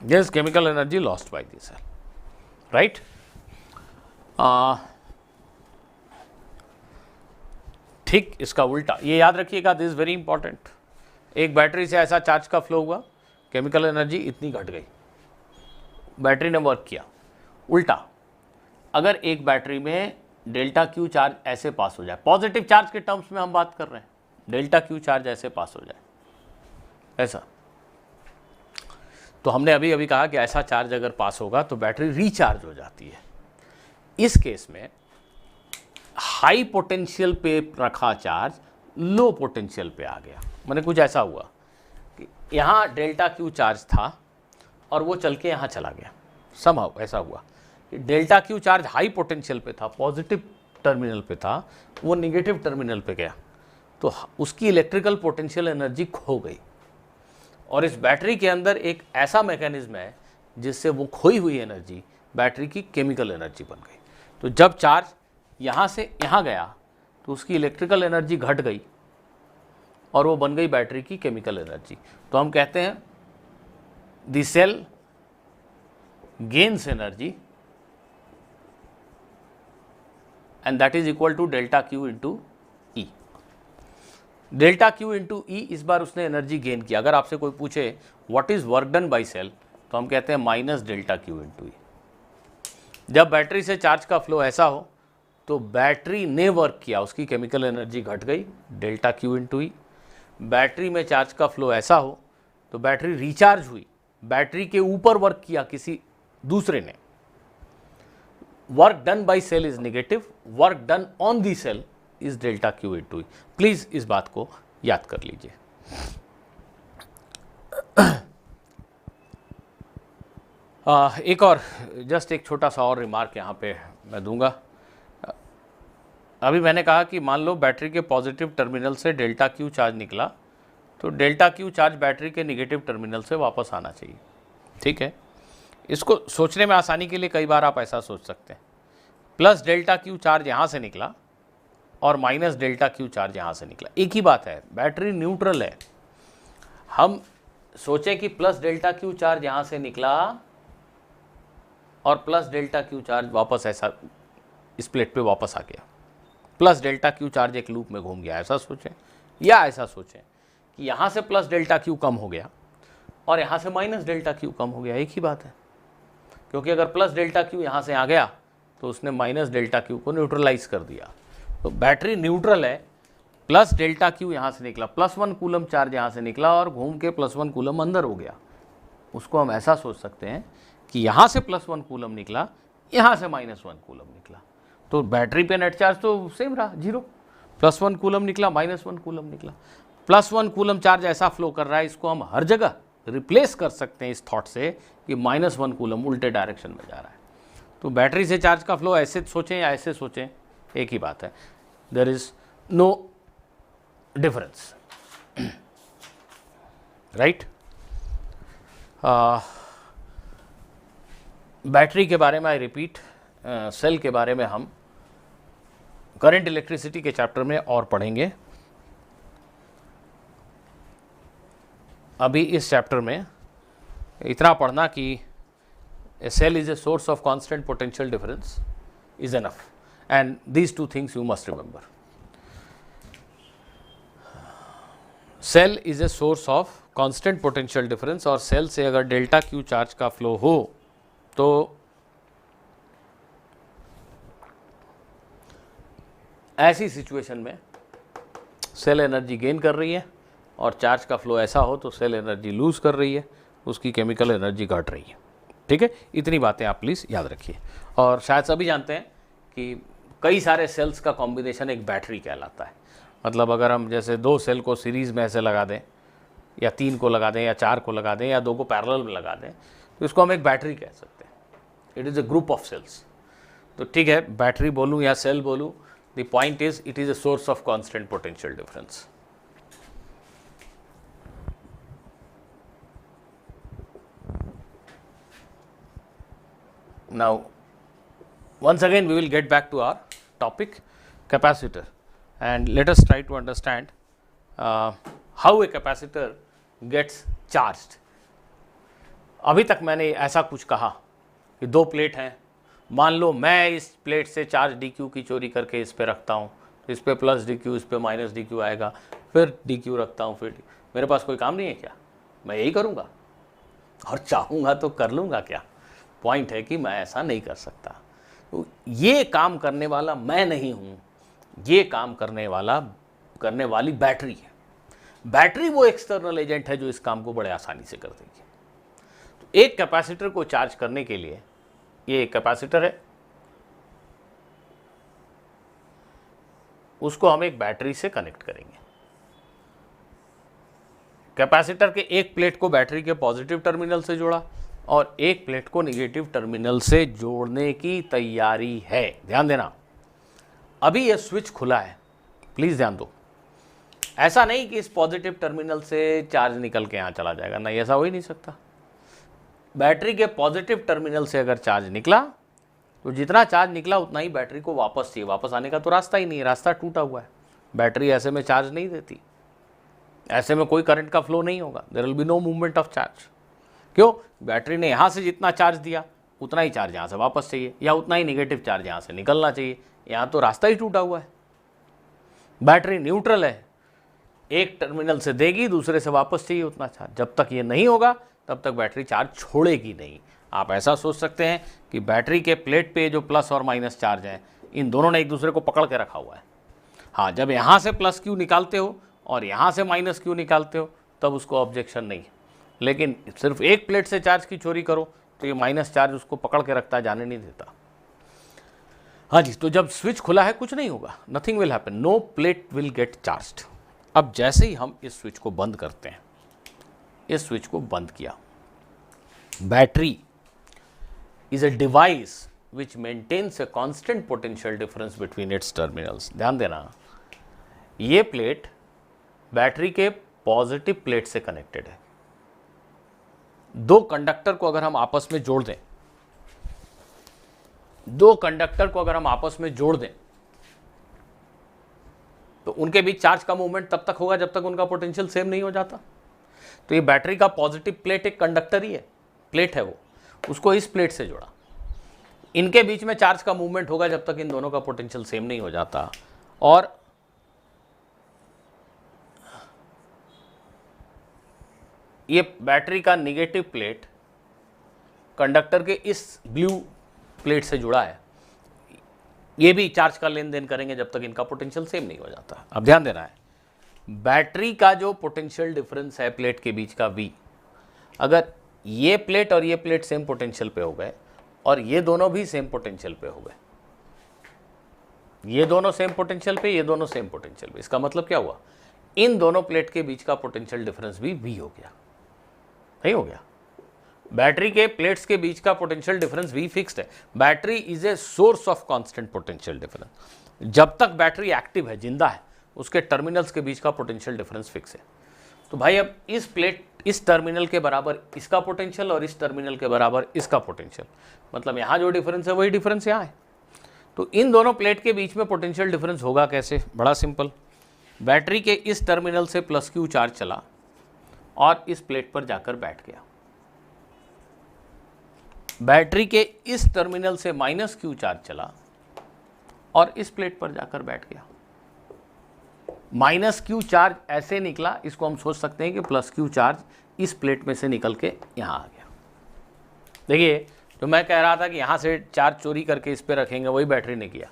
This chemical energy lost by this cell, right? ठीक इसका उल्टा, ये याद रखिएगा, this is very important. एक battery से ऐसा charge का फ्लो हुआ, केमिकल एनर्जी इतनी घट गई, बैटरी ने वर्क किया। उल्टा, अगर एक बैटरी में डेल्टा क्यू चार्ज ऐसे पास हो जाए, पॉजिटिव चार्ज के टर्म्स में हम बात कर रहे हैं, डेल्टा क्यू चार्ज ऐसे पास हो जाए, ऐसा, तो हमने अभी अभी कहा कि ऐसा चार्ज अगर पास होगा तो बैटरी रिचार्ज हो जाती है। इस केस में हाई पोटेंशियल पे रखा चार्ज लो पोटेंशियल पे आ गया। मैंने कुछ ऐसा हुआ कि यहाँ डेल्टा क्यू चार्ज था और वो चल के यहाँ चला गया, समहाउ ऐसा हुआ कि delta Q charge high potential पे था, पॉजिटिव टर्मिनल पे था, वो निगेटिव टर्मिनल पे गया, तो उसकी इलेक्ट्रिकल पोटेंशियल एनर्जी खो गई। और इस बैटरी के अंदर एक ऐसा मैकेनिज्म है जिससे वो खोई हुई एनर्जी बैटरी की केमिकल एनर्जी बन गई। तो जब चार्ज यहाँ से यहाँ गया तो उसकी इलेक्ट्रिकल एनर्जी घट गई और वो बन गई बैटरी की केमिकल एनर्जी। तो हम कहते हैं the cell gains energy and that is equal to delta Q into E. Delta Q into E, इस बार उसने एनर्जी गेन किया। अगर आपसे कोई पूछे what is work done by cell, तो हम कहते हैं minus delta Q into E. जब बैटरी से चार्ज का फ्लो ऐसा हो तो बैटरी ने वर्क किया, उसकी केमिकल एनर्जी घट गई, डेल्टा क्यू इंटू ई। बैटरी में चार्ज का फ्लो ऐसा हो तो बैटरी रिचार्ज हुई, बैटरी के ऊपर वर्क किया किसी दूसरे ने। Work done by cell is negative, work done on the cell is delta Q into E. Please इस बात को याद कर लीजिए। एक और जस्ट एक छोटा सा और रिमार्क यहाँ पे मैं दूंगा। अभी मैंने कहा कि मान लो बैटरी के पॉजिटिव टर्मिनल से डेल्टा क्यू चार्ज निकला तो डेल्टा क्यू चार्ज बैटरी के निगेटिव टर्मिनल से वापस आना चाहिए। ठीक है, इसको सोचने में आसानी के लिए कई बार आप ऐसा सोच सकते हैं, प्लस डेल्टा क्यू चार्ज यहाँ से निकला और माइनस डेल्टा क्यू चार्ज यहाँ से निकला, एक ही बात है, बैटरी न्यूट्रल है। हम सोचें कि प्लस डेल्टा क्यू चार्ज यहाँ से निकला और प्लस डेल्टा क्यू चार्ज वापस ऐसा इस प्लेट पे वापस आ गया, प्लस डेल्टा क्यू चार्ज एक लूप में घूम गया, ऐसा सोचें। या ऐसा सोचें कि यहाँ से प्लस डेल्टा क्यू कम हो गया और यहाँ से माइनस डेल्टा क्यू कम हो गया, एक ही बात है, क्योंकि अगर प्लस डेल्टा क्यू यहाँ से आ गया तो उसने माइनस डेल्टा क्यू को न्यूट्रलाइज कर दिया। तो बैटरी न्यूट्रल है, प्लस डेल्टा क्यू यहाँ से निकला, +1 कूलम चार्ज यहाँ से निकला और घूम के +1 कूलम अंदर हो गया। उसको हम ऐसा सोच सकते हैं कि यहाँ से +1 कूलम निकला, यहाँ से -1 कूलम निकला, तो बैटरी पे नेट चार्ज तो सेम रहा, 0। +1 कूलम निकला, -1 कूलम निकला, +1 कूलम चार्ज ऐसा फ्लो कर रहा है, इसको हम हर जगह रिप्लेस कर सकते हैं इस थॉट से कि -1 कूलम उल्टे डायरेक्शन में जा रहा है। तो बैटरी से चार्ज का फ्लो ऐसे सोचें या ऐसे सोचें, एक ही बात है, there is no difference, right. Battery के बारे में आई रिपीट, सेल के बारे में हम करंट इलेक्ट्रिसिटी के चैप्टर में और पढ़ेंगे। अभी इस चैप्टर में इतना पढ़ना कि a cell is a source of constant potential difference is enough, and these two things you must remember. Cell is a source of constant potential difference, और सेल से अगर डेल्टा क्यू चार्ज का flow हो तो ऐसी situation में cell energy gain कर रही है और चार्ज का फ्लो ऐसा हो तो सेल एनर्जी लूज कर रही है, उसकी केमिकल एनर्जी घट रही है। ठीक है, इतनी बातें आप प्लीज़ याद रखिए। और शायद सभी जानते हैं कि कई सारे सेल्स का कॉम्बिनेशन एक बैटरी कहलाता है। मतलब अगर हम जैसे 2 सेल को सीरीज़ में ऐसे लगा दें, या 3 को लगा दें, या 4 को लगा दें, या 2 को पैरेलल में लगा दें, तो इसको हम एक बैटरी कह सकते हैं। It is a group of cells. तो ठीक है, बैटरी बोलूँ या सेल बोलूँ, the point is it is a source of constant potential difference. Now, once again we will get back to our topic, capacitor, and let us try to understand how a capacitor gets charged. अभी तक मैंने ऐसा कुछ कहा कि 2 plate हैं, मान लो मैं इस प्लेट से चार्ज dq की चोरी करके इस पे रखता हूँ, इस पे +dq, इस पे -dq आएगा, फिर dq रखता हूँ, फिर मेरे पास कोई काम नहीं है क्या? मैं यही करूँगा और चाहूँगा तो कर लूँगा क्या? पॉइंट है कि मैं ऐसा नहीं कर सकता। तो ये काम करने वाला मैं नहीं हूँ, ये काम करने वाली बैटरी है। बैटरी वो एक्सटर्नल एजेंट है जो इस काम को बड़े आसानी से कर देगी। तो एक कैपेसिटर को चार्ज करने के लिए, ये एक कैपेसिटर है, उसको हम एक बैटरी से कनेक्ट करेंगे। कैपेसिटर के एक प्लेट को बैटरी के पॉजिटिव टर्मिनल से जोड़ा और एक प्लेट को नेगेटिव टर्मिनल से जोड़ने की तैयारी है। ध्यान देना, अभी यह स्विच खुला है, प्लीज़ ध्यान दो। ऐसा नहीं कि इस पॉजिटिव टर्मिनल से चार्ज निकल के यहाँ चला जाएगा, नहीं, ऐसा हो ही नहीं सकता। बैटरी के पॉजिटिव टर्मिनल से अगर चार्ज निकला तो जितना चार्ज निकला उतना ही बैटरी को वापस चाहिए। वापस आने का तो रास्ता ही नहीं है, रास्ता टूटा हुआ है। बैटरी ऐसे में चार्ज नहीं देती, ऐसे में कोई करंट का फ्लो नहीं होगा, there will be no movement of charge. क्यों? बैटरी ने यहाँ से जितना चार्ज दिया उतना ही चार्ज यहाँ से वापस चाहिए, या उतना ही नेगेटिव चार्ज यहाँ से निकलना चाहिए। यहाँ तो रास्ता ही टूटा हुआ है। बैटरी न्यूट्रल है, एक टर्मिनल से देगी, दूसरे से वापस चाहिए उतना चार्ज। जब तक ये नहीं होगा तब तक बैटरी चार्ज छोड़ेगी नहीं। आप ऐसा सोच सकते हैं कि बैटरी के प्लेट पे जो प्लस और माइनस चार्ज हैं, इन दोनों ने एक दूसरे को पकड़ के रखा हुआ है। हाँ, जब यहाँ से प्लस क्यू निकालते हो और यहाँ से माइनस क्यू निकालते हो तब उसको ऑब्जेक्शन नहीं है, लेकिन सिर्फ एक प्लेट से चार्ज की चोरी करो तो ये माइनस चार्ज उसको पकड़ के रखता है, जाने नहीं देता। हाँ जी, तो जब स्विच खुला है कुछ नहीं होगा, nothing will happen, no plate will get charged. अब जैसे ही हम इस स्विच को बंद करते हैं, इस स्विच को बंद किया, battery is a device which maintains a constant potential difference between its terminals. ध्यान देना, ये प्लेट बैटरी के पॉजिटिव प्लेट से कनेक्टेड है। दो कंडक्टर को अगर हम आपस में जोड़ दें, तो उनके बीच चार्ज का मूवमेंट तब तक होगा जब तक उनका पोटेंशियल सेम नहीं हो जाता। तो ये बैटरी का पॉजिटिव प्लेट एक कंडक्टर ही है, प्लेट है वो, उसको इस प्लेट से जोड़ा। इनके बीच में चार्ज का मूवमेंट होगा जब तक इन दोनों का पोटेंशियल सेम नहीं हो जाता। और ये बैटरी का निगेटिव प्लेट कंडक्टर के इस ब्लू प्लेट से जुड़ा है, ये भी चार्ज का लेन देन करेंगे जब तक इनका पोटेंशियल सेम नहीं हो जाता। अब ध्यान देना है, बैटरी का जो पोटेंशियल डिफरेंस है प्लेट के बीच का V, अगर ये प्लेट और ये प्लेट सेम पोटेंशियल पे हो गए और ये दोनों भी सेम पोटेंशियल पे हो गए, ये दोनों सेम पोटेंशियल पे, ये दोनों सेम पोटेंशियल पे, इसका मतलब क्या हुआ, इन दोनों प्लेट के बीच का पोटेंशियल डिफरेंस भी V हो गया, नहीं हो गया। बैटरी के प्लेट्स के बीच का पोटेंशियल डिफरेंस V फिक्स्ड है। Battery is a source of constant potential difference. जब तक बैटरी एक्टिव है, जिंदा है, उसके टर्मिनल्स के बीच का पोटेंशियल डिफरेंस फिक्स है। तो भाई अब इस प्लेट, इस टर्मिनल के बराबर इसका पोटेंशियल और इस टर्मिनल के बराबर इसका पोटेंशियल, मतलब यहाँ जो डिफरेंस है वही डिफरेंस यहाँ है। तो इन दोनों प्लेट के बीच में पोटेंशियल डिफरेंस होगा कैसे, बड़ा सिंपल। बैटरी के इस टर्मिनल से +Q चार्ज चला और इस प्लेट पर जाकर बैठ गया। बैटरी के इस टर्मिनल से -Q चार्ज चला और इस प्लेट पर जाकर बैठ गया। -Q चार्ज ऐसे निकला, इसको हम सोच सकते हैं कि +Q चार्ज इस प्लेट में से निकल के यहाँ आ गया। देखिए, जो मैं कह रहा था कि यहाँ से चार्ज चोरी करके इस पे रखेंगे, वही बैटरी ने किया।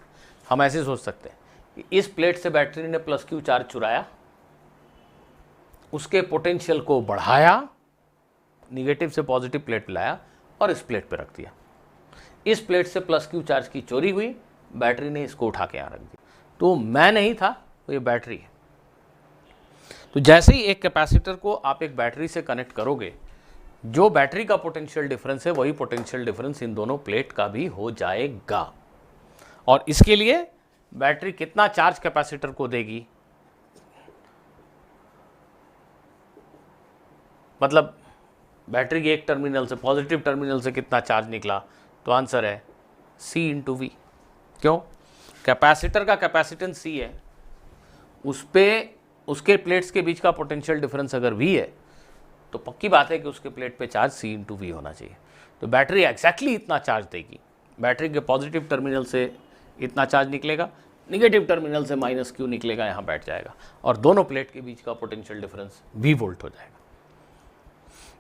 हम ऐसे सोच सकते हैं कि इस प्लेट से बैटरी ने +Q चार्ज चुराया, उसके पोटेंशियल को बढ़ाया, निगेटिव से पॉजिटिव प्लेट पे लाया और इस प्लेट पे रख दिया। इस प्लेट से +Q चार्ज की चोरी हुई, बैटरी ने इसको उठा के यहाँ रख दिया। तो मैं नहीं था, तो ये बैटरी है। तो जैसे ही एक कैपेसिटर को आप एक बैटरी से कनेक्ट करोगे, जो बैटरी का पोटेंशियल डिफरेंस है वही पोटेंशियल डिफरेंस इन दोनों प्लेट का भी हो जाएगा। और इसके लिए बैटरी कितना चार्ज कैपेसिटर को देगी, मतलब बैटरी के एक टर्मिनल से, पॉजिटिव टर्मिनल से कितना चार्ज निकला, तो आंसर है C × V। क्यों? कैपेसिटर का कैपेसिटेंस C है, उस पे उसके प्लेट्स के बीच का पोटेंशियल डिफरेंस अगर V है, तो पक्की बात है कि उसके प्लेट पे चार्ज C × V होना चाहिए। तो बैटरी एग्जैक्टली इतना चार्ज देगी। बैटरी के पॉजिटिव टर्मिनल से इतना चार्ज निकलेगा, निगेटिव टर्मिनल से -Q निकलेगा, यहाँ बैठ जाएगा और दोनों प्लेट के बीच का पोटेंशियल डिफरेंस V वोल्ट हो जाएगा।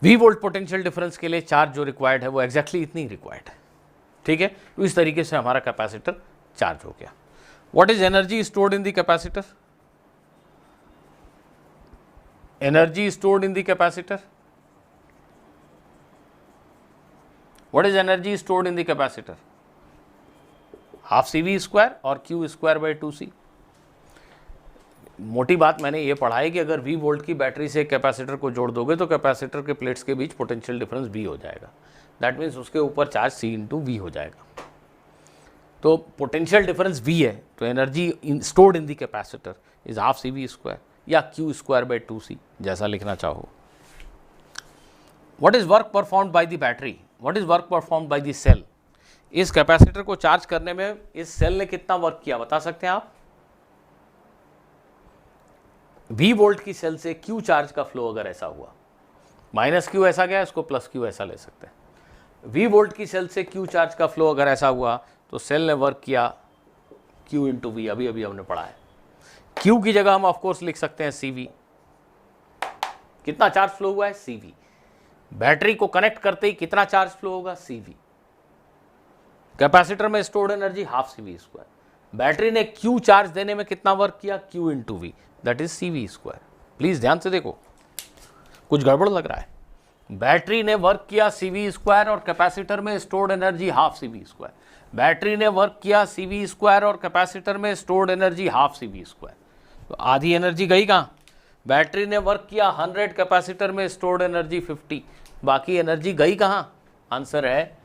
V वोल्ट पोटेंशियल डिफरेंस के लिए चार्ज जो रिक्वायर्ड है वो एग्जैक्टली इतनी रिक्वायर्ड है। ठीक है, तो इस तरीके से हमारा कैपेसिटर चार्ज हो गया। What is energy stored in the capacitor? Energy stored in the capacitor, what is energy stored in the capacitor? ½ CV² और Q²/2C। मोटी बात मैंने ये पढ़ा है कि अगर V वोल्ट की बैटरी से कैपेसिटर को जोड़ दोगे तो कैपेसिटर के प्लेट्स के बीच पोटेंशियल डिफरेंस V हो जाएगा। दैट मीन्स उसके ऊपर चार्ज C × V हो जाएगा। तो पोटेंशियल डिफरेंस V है, तो energy stored in the capacitor is ½ CV² या Q²/2C, जैसा लिखना चाहो। What is work performed by the battery? What is work performed by the cell? इस कैपेसिटर को चार्ज करने में इस सेल ने कितना वर्क किया, बता सकते हैं आप? V वोल्ट की सेल से Q चार्ज का फ्लो अगर ऐसा हुआ, -Q ऐसा गया, इसको +Q ऐसा ले सकते हैं। V वोल्ट की सेल से Q चार्ज का फ्लो अगर ऐसा हुआ, तो सेल ने वर्क किया Q × V, अभी अभी हमने पढ़ा है। Q की जगह हम ऑफकोर्स लिख सकते हैं CV। कितना चार्ज फ्लो हुआ है? CV। बैटरी को कनेक्ट करते ही कितना चार्ज फ्लो होगा? CV। कैपेसिटर में स्टोर्ड एनर्जी ½ CV²। बैटरी ने Q चार्ज देने में कितना वर्क किया? Q × V, that is CV²। Please ध्यान से देखो, कुछ गड़बड़ लग रहा है। बैटरी ने वर्क किया CV² और कैपेसिटर में स्टोर्ड एनर्जी ½ CV²। बैटरी ने वर्क किया CV² और कैपेसिटर में स्टोर्ड एनर्जी ½ CV²। तो आधी एनर्जी गई कहाँ? बैटरी ने वर्क किया 100, कैपेसिटर में स्टोर्ड एनर्जी 50, बाकी एनर्जी गई कहाँ? आंसर है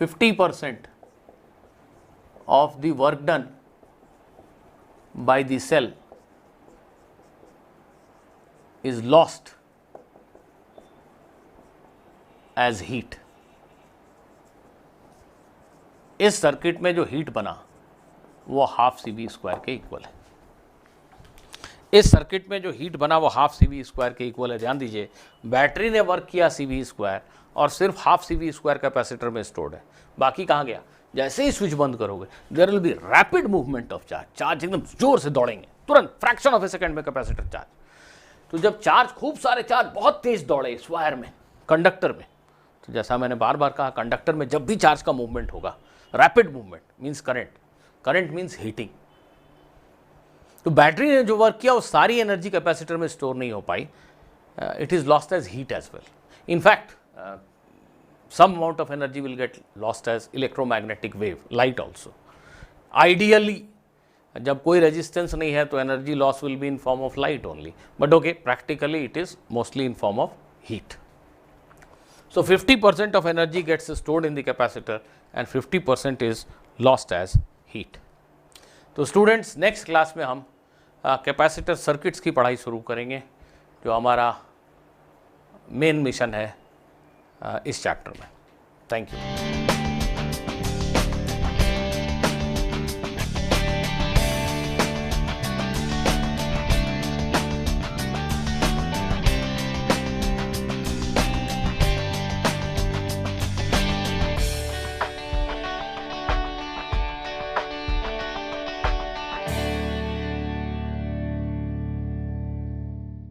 50% of the work done by the cell is lost as heat. इस सर्किट में जो हीट बना वो हाफ सी वी स्क्वायर के इक्वल है। इस सर्किट में जो हीट बना वो हाफ सी वी स्क्वायर के इक्वल है। ध्यान दीजिए, बैटरी ने वर्क किया सी वी स्क्वायर और सिर्फ half C V square capacitor में स्टोर्ड है, बाकी कहाँ गया? जैसे ही स्विच बंद करोगे there will be rapid movement of charge, charge एकदम जोर से दौड़ेंगे तुरंत, फ्रैक्शन ऑफ ए सेकंड में कैपेसिटर चार्ज। तो जब चार्ज, खूब सारे चार्ज बहुत तेज दौड़े इस वायर में, कंडक्टर में, तो जैसा मैंने बार बार कहा, कंडक्टर में जब भी चार्ज का मूवमेंट होगा, rapid movement means current, current means heating. तो बैटरी ने जो वर्क किया वो सारी एनर्जी कैपेसिटर में स्टोर नहीं हो पाई, it is lost as heat as well. In fact some amount of energy will get lost as electromagnetic wave, light also. Ideally, जब कोई resistance नहीं है तो energy loss will be in form of light only, but okay, practically it is mostly in form of heat. So 50% of energy gets stored in the capacitor and 50% is lost as heat. तो students, next class में हम capacitor circuits की पढ़ाई शुरू करेंगे, जो हमारा main mission है इस चैप्टर में। Thank you.